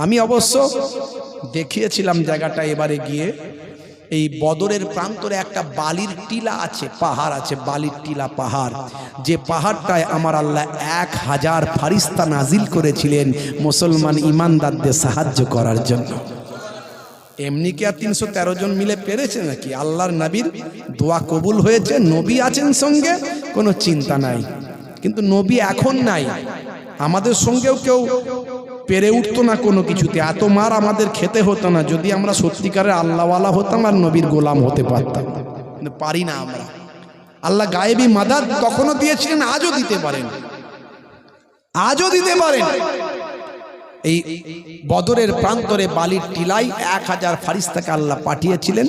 আমি অবশ্য দেখিয়েছিলাম জায়গাটা এবারে গিয়ে। এই বদরের প্রান্তরে একটা বালির টিলা আছে, পাহাড় আছে, বালির টিলা পাহাড়। যে পাহাড়টায় আমার আল্লাহ 1000 ফারিস্তা নাজিল করেছিলেন মুসলমান ইমানদারদের সাহায্য করার জন্য। এমনি কি আর 313 জন মিলে পেরেছে নাকি? আল্লাহর নবীর দোয়া কবুল হয়েছে, নবী আছেন সঙ্গে, কোনো চিন্তা নাই। কিন্তু নবী এখন নাই, আমাদের সঙ্গেও কেউ পেরে উঠতো না কোনো কিছুতে। এত মার আমাদের খেতে হতো না যদি আমরা সত্যিকারের আল্লাহওয়ালা হতাম আর নবীর গোলাম হতে পারতাম, কিন্তু পারি না আমরা। আল্লাহ গায়েবী মাদাদ তখনও দিয়েছিলেন, আজও দিতে পারেন, আজও দিতে পারেন। এই বদরের প্রান্তরে বালির টিলায় 1000 ফারিস্তাকে আল্লাহ পাঠিয়েছিলেন।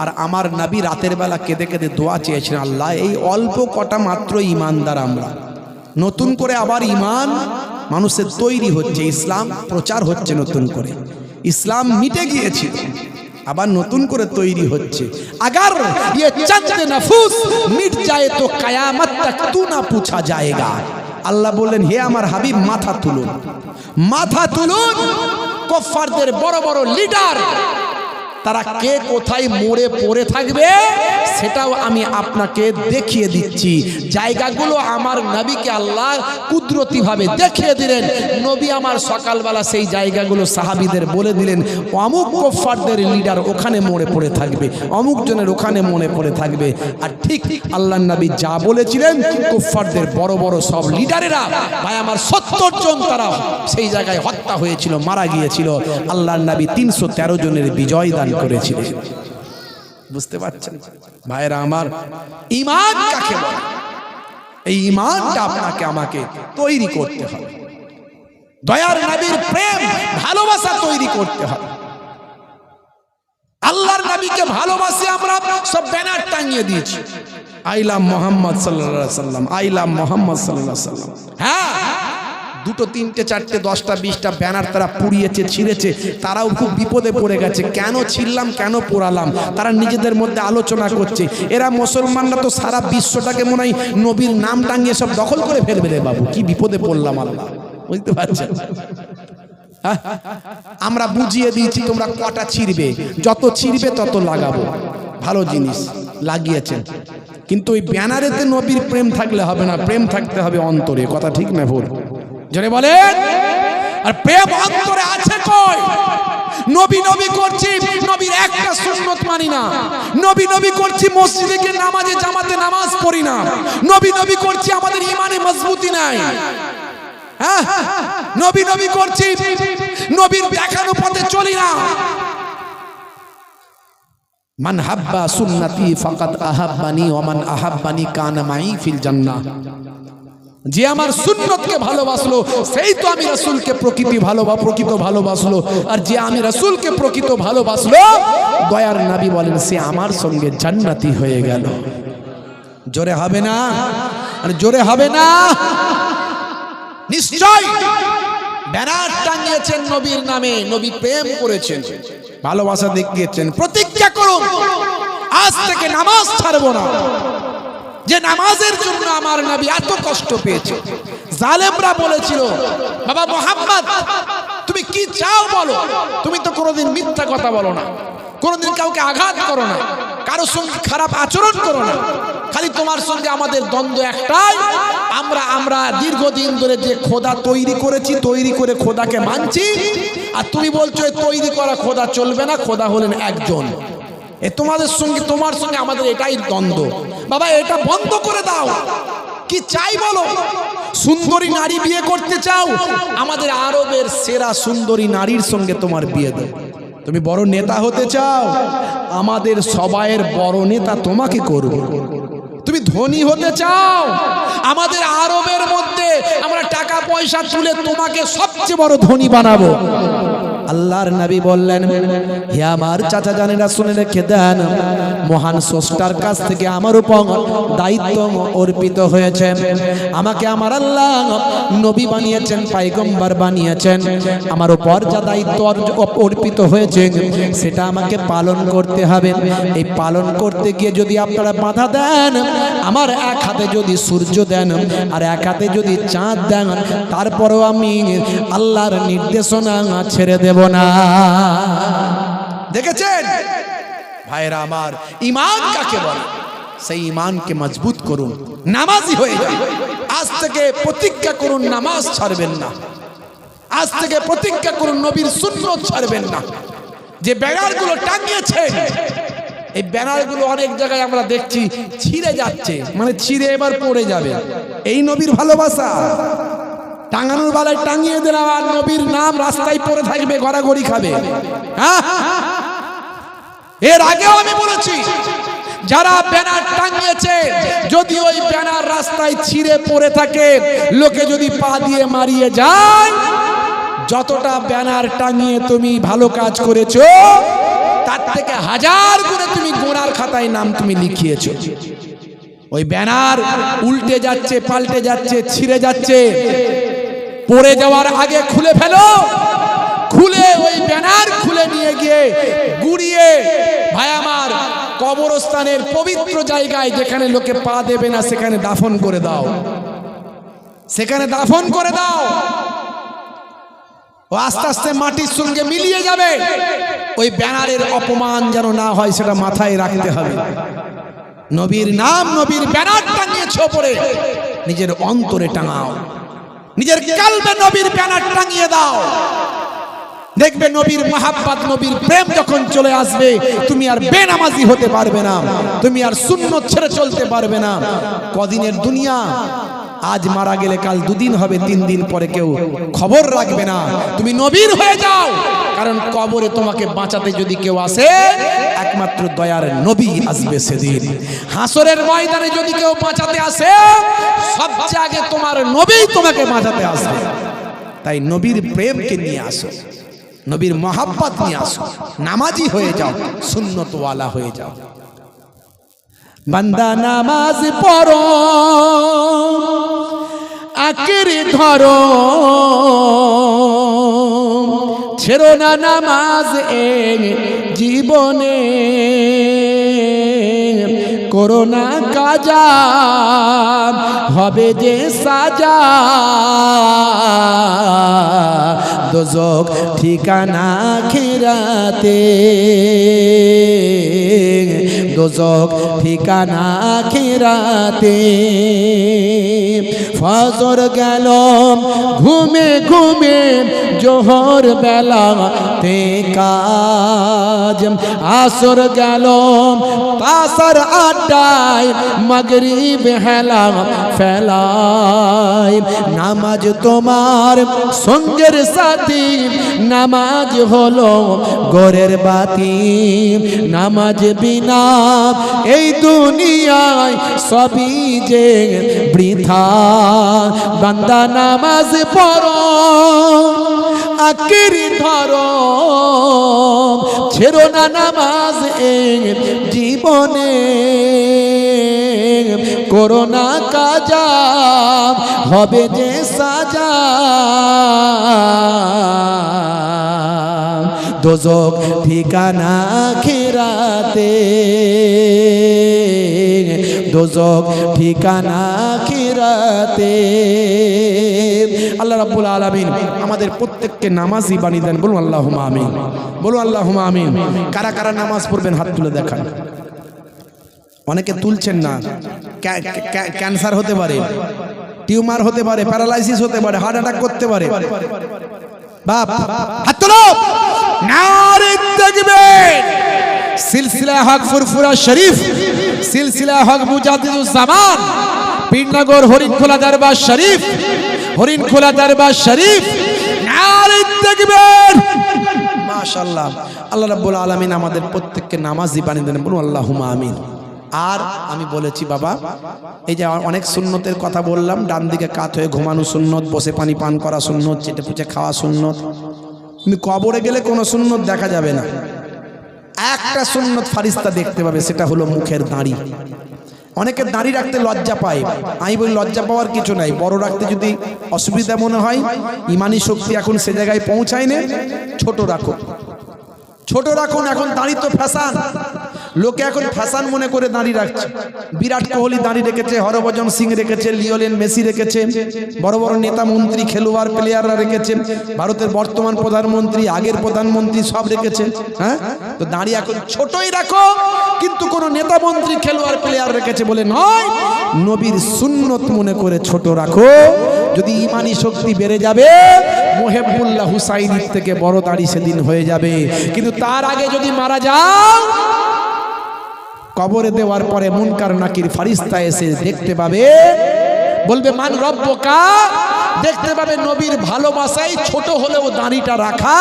আর আমার নবী রাতের বেলা কেঁদে কেঁদে দোয়া চেয়েছিলেন, আল্লাহ এই অল্প কটা মাত্র ইমানদার আমরা, নতুন করে আবার ইমান মানুষের তৈরি হচ্ছে, ইসলাম প্রচার হচ্ছে নতুন করে, ইসলাম মিটে গিয়েছিল আবার নতুন করে তৈরি হচ্ছে। আগার ये चंद नफूस मिट जाए तो कयामत तक तू ना पूछा जाएगा। আল্লাহ বললেন, হে আমার হাবিব মাথা তুলুন, মাথা তুলুন। কুফফারদের বড় বড় লিডার তারা কে কোথায় মরে পড়ে থাকবে সেটাও আমি আপনাকে দেখিয়ে দিচ্ছি। জায়গাগুলো আমার নবীকে আল্লাহ কুদরতিভাবে দেখিয়ে দিলেন। নবী আমার সকালবেলা সেই জায়গাগুলো সাহাবীদের বলে দিলেন, অমুক কুফফারদের লিডার ওখানে মরে পড়ে থাকবে, অমুক জনের ওখানে মরে পড়ে থাকবে। আর ঠিক আল্লাহর নবী যা বলেছিলেন, কুফফারদের বড় বড় সব লিডারেরা ভাই আমার 70 জন তারা সেই জায়গায় হত্যা হয়েছিল, মারা গিয়েছিল। আল্লাহর নবী 313 জনের বিজয় দান করেছিলেন। বুঝতে পারছেন ভাইরা আমার, ঈমান কাকে বলে? এই ঈমানটা আপনাকে আমাকে তৈরি করতে হবে, দয়ার নবীর প্রেম ভালোবাসা তৈরি করতে হবে। আল্লাহর নবীকে ভালোবাসে আমরা সব ব্যানার টাঙিয়ে দিয়েছি, আই লাভ মোহাম্মদ সাল্লাল্লাহু আলাইহি ওয়াসাল্লাম, আই লাভ মোহাম্মদ সাল্লাল্লাহু আলাইহি ওয়াসাল্লাম। হ্যাঁ, 2, 3, 4, 10টা 20টা ব্যানার তারা পুড়িয়েছে, ছিঁড়েছে। তারাও খুব বিপদে পড়ে গেছে, কেন ছিঁড়লাম, কেন পোড়ালাম। তারা নিজেদের মধ্যে আলোচনা করছে। এরা মুসলমানরা তো সারা বিশ্বটাকে মনে হয় নবীর নাম টাঙিয়ে সব দখল করে ফেলবে রে বাবু, কি বিপদে পড়লাম আল্লাহ। বুঝতে পারছেন? আমরা বুঝিয়ে দিয়েছি তোমরা কটা ছিঁড়বে, যত ছিঁড়বে তত লাগাবো। ভালো জিনিস লাগিয়েছেন, কিন্তু ওই ব্যানারেতে নবীর প্রেম থাকলে হবে না, প্রেম থাকতে হবে অন্তরে। কথা ঠিক না ভুল? জোরে বলেন। আর প্রেম অন্তরে আছে কই? নবী নবী করছি, নবীর একটা সুন্নত মানি না। নবী নবী করছি, মসজিদে গিয়ে নামাজে জামাতে নামাজ পড়ি না। নবী নবী করছি, আমাদের ঈমানে মজবুতি নাই। হ্যাঁ, নবী নবী করছি, নবীর দেখানো পথে চলি না। মান হাব্বা সুন্নতি ফাকাদ আহাব্বানি ওয়া মান আহাব্বানি কানা মাই ফিল জান্নাহ। যে আমার সুন্নতকে ভালোবাসলো সেই তো আমি রাসূলকে প্রকৃত ভালোবাসলো। আর যে আমি রাসূলকে প্রকৃত ভালোবাসলো, দয়ার নবী বলেন সে আমার সঙ্গে জান্নাতি হয়ে গেল। জোরে হবে না? আর জোরে হবে না? নিশ্চয় ব্যানার টাঙিয়েছেন নবীর নামে, নবী প্রেম করেছেন, ভালোবাসা দেখিয়েছেন। প্রতিজ্ঞা করুন আজ থেকে নামাজ ছাড়বো না, যে নামাজের জন্য আমার নবী এত কষ্ট পেয়েছে। জালেমরা বলেছিল, বাবা মুহাম্মদ তুমি কি চাও বলো, তুমি তো কোনোদিন মিথ্যা কথা বলো না, কোনোদিন কাউকে আঘাত করো না, কারোর সঙ্গে খারাপ আচরণ করো না, খালি তোমার সঙ্গে আমাদের দ্বন্দ্ব একটাই, আমরা দীর্ঘদিন ধরে যে খোদা তৈরি করেছি, তৈরি করে খোদাকে মানছি, আর তুমি বলছো তৈরি করা খোদা চলবে না, খোদা হলেন একজন। তোমার সঙ্গে আমাদের এটাই দ্বন্দ্ব। বাবা এটা বন্ধ করে দাও। কি চাই বলো? সুন্দরী নারী বিয়ে করতে চাও, আমাদের আরবের সেরা সুন্দরী নারীর সঙ্গে তোমার বিয়ে দাও। তুমি বড় নেতা হতে চাও, আমাদের সবাইয়ের বড় নেতা তোমাকে করবে। তুমি ধনী হতে চাও, আমাদের আরবের মধ্যে আমরা টাকা পয়সা তুলে তোমাকে সবচেয়ে বড় ধনী বানাবো। আল্লাহর নবী বললেন, হে আমার চাচা জানেরা শুনে রেখে দেন, মহান স্রষ্টার কাছ থেকে আমার উপর দায়িত্ব অর্পিত হয়েছে। আমাকে আমার আল্লাহ নবী বানিয়েছেন, পয়গম্বর বানিয়েছেন। আমার উপর যা দায়িত্ব অর্পিত হয়েছে সেটা আমাকে পালন করতে হবে। এই পালন করতে গিয়ে যদি আপনারা বাধা দেন, আমার এক হাতে যদি সূর্য দেন আর এক হাতে যদি চাঁদ দেন, তারপরেও আমি আল্লাহর নির্দেশনা ছেড়ে দেব না। দেখেছেন ভাইরা আমার, ঈমান কাকে বলে? সেই ঈমানকে মজবুত করুন, নামাজি হয়ে যান। আজ থেকে প্রতিজ্ঞা করুন নামাজ ছাড়বেন না। আজ থেকে প্রতিজ্ঞা করুন নবীর সুন্নাত ছাড়বেন না। যে ব্যানারগুলো টাঙিয়েছে, এই ব্যানারগুলো অনেক জায়গায় আমরা দেখছি ছিঁড়ে যাচ্ছে, মানে ছিঁড়ে এবার পড়ে যাবে। এই নবীর ভালোবাসা? টাঙানোর বেলায় টাঙিয়ে দিলাম আর নবীর নাম রাস্তায় পড়ে থাকবে, গড়াগড়ি খাবে। হ্যাঁ, এর আগেও আমি বলেছি, যারা ব্যানার টাঙিয়েছে, যদি ওই ব্যানার রাস্তায় ছিঁড়ে পড়ে থাকে, লোকে যদি পা দিয়ে মারিয়ে যায়, যতটা ব্যানার টাঙিয়ে তুমি ভালো কাজ করেছো, তার থেকে 1000 গুণে তুমি গোনার খাতায় নাম তুমি লিখিয়েছো। ওই ব্যানার উল্টে যাচ্ছে, পাল্টে যাচ্ছে, ছিঁড়ে যাচ্ছে, পড়ে যাওয়ার আগে খুলে ফেলো। খুলে ওই ব্যানার খুলে নিয়ে গিয়ে গুড়িয়ে, ভাই আমার, কবরস্থানের পবিত্র জায়গায় যেখানে লোকে পা দেবে না সেখানে দাফন করে দাও, সেখানে দাফন করে দাও। ও আস্তে আস্তে মাটির সঙ্গে মিলিয়ে যাবে। ওই ব্যানারের অপমান যেন না হয় সেটা মাথায় রাখতে হবে। নবীর নাম, নবীর ব্যানার টাঙিয়েছে ওপরে, নিজের অন্তরে টাঙাও, নিজের কলবে নবীর ব্যানার টাঙিয়ে দাও। দেখবে নবীর মহাব্বত, নবীর প্রেম যখন চলে আসবে, তুমি আর বেনামাজি হতে পারবে না, তুমি আর সুন্নত ছেড়ে চলতে পারবে না। কদিনের দুনিয়া, আজ মারা গেলে কাল 2 দিন হবে, 3 দিন পরে কেউ খবর রাখবে না। তুমি নবীর হয়ে যাও, কারণ কবরে তোমাকে বাঁচাতে যদি কেউ আসে, একমাত্র দয়ার নবী আসবে সেদিন। হাসরের ময়দানে যদি কেউ বাঁচাতে আসে, সবচেয়ে আগে তোমার নবী তোমাকে বাঁচাতে আসবে। তাই নবীর প্রেমকে নিয়ে আসো, নবীর মহাব্বত নিয়ে আসো, নামাজি হয়ে যাও, সুন্নতওয়ালা হয়ে যাও। বান্দা নামাজ পড়ো, আঁকড়ে ধরো, ছেড়ো না নামাজ এই জীবনে, করো না কাজা, হবে যে সাজা, দোজখ ঠিকানা আখিরাতে, দোজখ ঠিকানা আখিরাতে। ফজর গেল ঘুমে ঘুমে, জোহর বেলাতে কাজ, আসর গেল তাসর আড্ডায়, মাগরিব হেলা ফেলায়। নামাজ তোমার সঙ্গের সাথী, নামাজ হলো ঘরের বাতি, নামাজ বিনা এই দুনিয়ায় সবই যে বৃথা। বান্দা নামাজ পড়ো, আঁকড়ে ধরো, ছেড়ো না নামাজ এই জীবনে, করোনা কাজা হবে যে সাজা দোজক ঠিকানা আখিরাতে দোজক ঠিকানা আখিরাতে আল্লাহ রাব্বুল আলামিন আমাদের প্রত্যেককে নামাজি বানিয়ে দেন বলুন আল্লাহুম্মা আমিন বলুন আল্লাহুম্মা আমিন কারা কারা নামাজ পড়বেন হাত তুলে দেখান অনেকে তুলছেন না ক্যান্সার হতে পারে টিউমার হতে পারে প্যারালাইসিস হতে পারে হার্ট অ্যাটাক করতে পারে বাপ হাত তোলো নারে তাকবীর সিলসিলা হক ফুরফুরা শরীফ সিলসিলা হক মুজাদ্দিদুজ জামান পীরনগর হরিণখোলা দরবার শরীফ হরিণখোলা দরবার শরীফ নারে তাকবীর মাশাআল্লাহ আল্লাহ রাব্বুল আলামিন আমাদের প্রত্যেককে নামাজি বানিয়ে দেন বলুন আল্লাহুম্মা আমিন আর আমি বলেছি বাবা এই যে অনেক সুন্নতের কথা বললাম ডান দিকে কাত হয়ে ঘুমানো সুন্নত বসে পানি পান করা সুন্নত চেটে পুচে খাওয়া সুন্নত কিন্তু কবরে গেলে কোনো সুন্নত দেখা যাবে না একটা সুন্নত ফারিস্তা দেখতে পাবে সেটা হলো মুখের দাড়ি অনেকে দাড়ি রাখতে লজ্জা পায় আমি বলি লজ্জা পাওয়ার কিছু নাই বড় রাখতে যদি অসুবিধা মনে হয় ইমানি শক্তি এখন সে জায়গায় পৌঁছায় না ছোট রাখো ছোট রাখুন এখন দাড়ি তো ফ্যাশন লোকে এখন ফ্যাশন মনে করে দাড়ি রাখছে বিরাট কোহলি দাড়ি রেখেছে হরভজন সিং রেখেছে লিওনেল মেসি রেখেছে বড় বড় নেতা মন্ত্রী খেলোয়াড় প্লেয়াররা রেখেছে ভারতের বর্তমান প্রধানমন্ত্রী আগের প্রধানমন্ত্রী সব রেখেছে হ্যাঁ তো দাড়ি এখন ছোটই রাখো কিন্তু কোন নেতা মন্ত্রী খেলোয়াড় প্লেয়ার রেখেছে বলে নয় নবীর সুন্নত মনে করে ছোট রাখো যদি ইমানি শক্তি বেড়ে যাবে মুহিবুল্লাহ হুসাইনির থেকে বড় দাড়ি সেদিন হয়ে যাবে কিন্তু তার আগে যদি মারা যাও কবরে দেওয়ার পরে মুনকার নাকির ফারিস্তা এসে দেখতে পাবে বলবে মান রব্বুকা দেখতে পাবে নবীর ভালোবাসায় ছোট হলেও দাড়িটা রাখা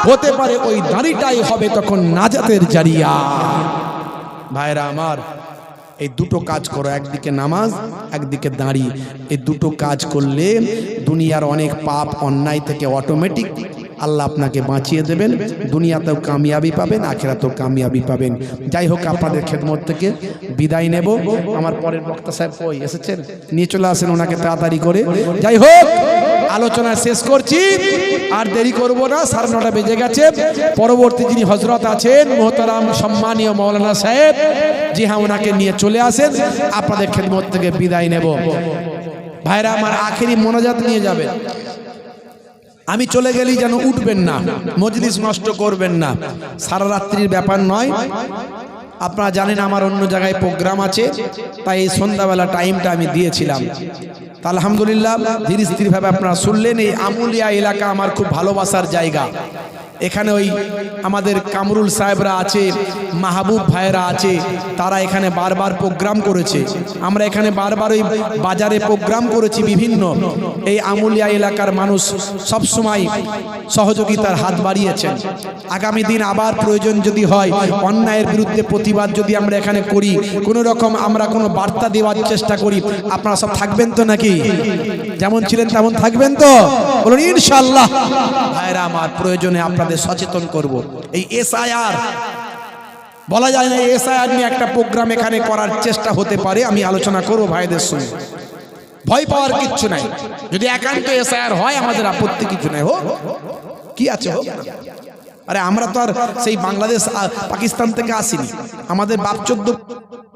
হতে পারে ওই দাড়িটাই হবে তখন নাজাতের জারিয়া ভাইরা আমার এই দুটো কাজ করো একদিকে নামাজ একদিকে দাঁড়ি এই দুটো কাজ করলে দুনিয়ার অনেক পাপ অন্যায় থেকে অটোমেটিক আল্লাহ আপনাকে বাঁচিয়ে দেবেন দুনিয়াতেও কামিয়াবি পাবেন আখিরাতেও কামিয়াবি পাবেন যাই হোক আপনাদের খেদমত থেকে বিদায় নেব আমার পরের বক্তা সাহেব কই এসেছেন নিয়ে চলে আসেন ওনাকে তাড়াতাড়ি করে যাই হোক আলোচনা শেষ করছি আর দেরি করব না 9:30 বেজে গেছে পরবর্তী যিনি হযরত আছেন মোহতারাম সম্মানীয় মাওলানা সাহেব জি হ্যাঁ ওনাকে নিয়ে চলে আসেন আপনাদের খেদমত থেকে বিদায় নেব ভাইরা আমার আখেরি মোনাজাত নিয়ে যাবেন আমি চলে গেলেই যেন উঠবেন না মজলিস নষ্ট করবেন না সারা রাত্রির ব্যাপার নয় আপনারা জানেন আমার অন্য জায়গায় প্রোগ্রাম আছে তাই এই সন্ধ্যাবেলা টাইমটা আমি দিয়েছিলাম তা আলহামদুলিল্লাহ ধীরে স্থির ভাবে আপনারা শুনলেন এই আমুলিয়া এলাকা আমার খুব ভালোবাসার জায়গা এখানে ওই আমাদের কামরুল সাহেবরা আছে মাহবুব ভাইরা আছে তারা এখানে বারবার প্রোগ্রাম করেছে আমরা এখানে বারবার ওই বাজারে প্রোগ্রাম করেছি বিভিন্ন এই আমুলিয়া এলাকার মানুষ সব সময় সহযোগিতার হাত বাড়িয়েছেন আগামী দিন আবার প্রয়োজন যদি হয় অন্যায়ের বিরুদ্ধে প্রতিবাদ যদি আমরা এখানে করি কোনো রকম আমরা কোনো বার্তা দেওয়ার চেষ্টা করি আপনারা সব থাকবেন তো নাকি যেমন ছিলেন তেমন থাকবেন তো বলুন ইনশাআল্লাহ ভাইরা আমার প্রয়োজনে আপনাদের সচেতন করব এই এসআইআর বলা যায় না এসআইআর নিয়ে একটা প্রোগ্রাম এখানে করার চেষ্টা হতে পারে আমি আলোচনা করব ভাইদের সঙ্গে ভয় পাওয়ার কিচ্ছু নাই যদি একান্ত এসআইআর হয় আমাদের আপত্তি কিছু নাই হোক কি আছে হোক আরে আমরা তো আর সেই বাংলাদেশ পাকিস্তান থেকে আসিনি আমাদের বাপ 14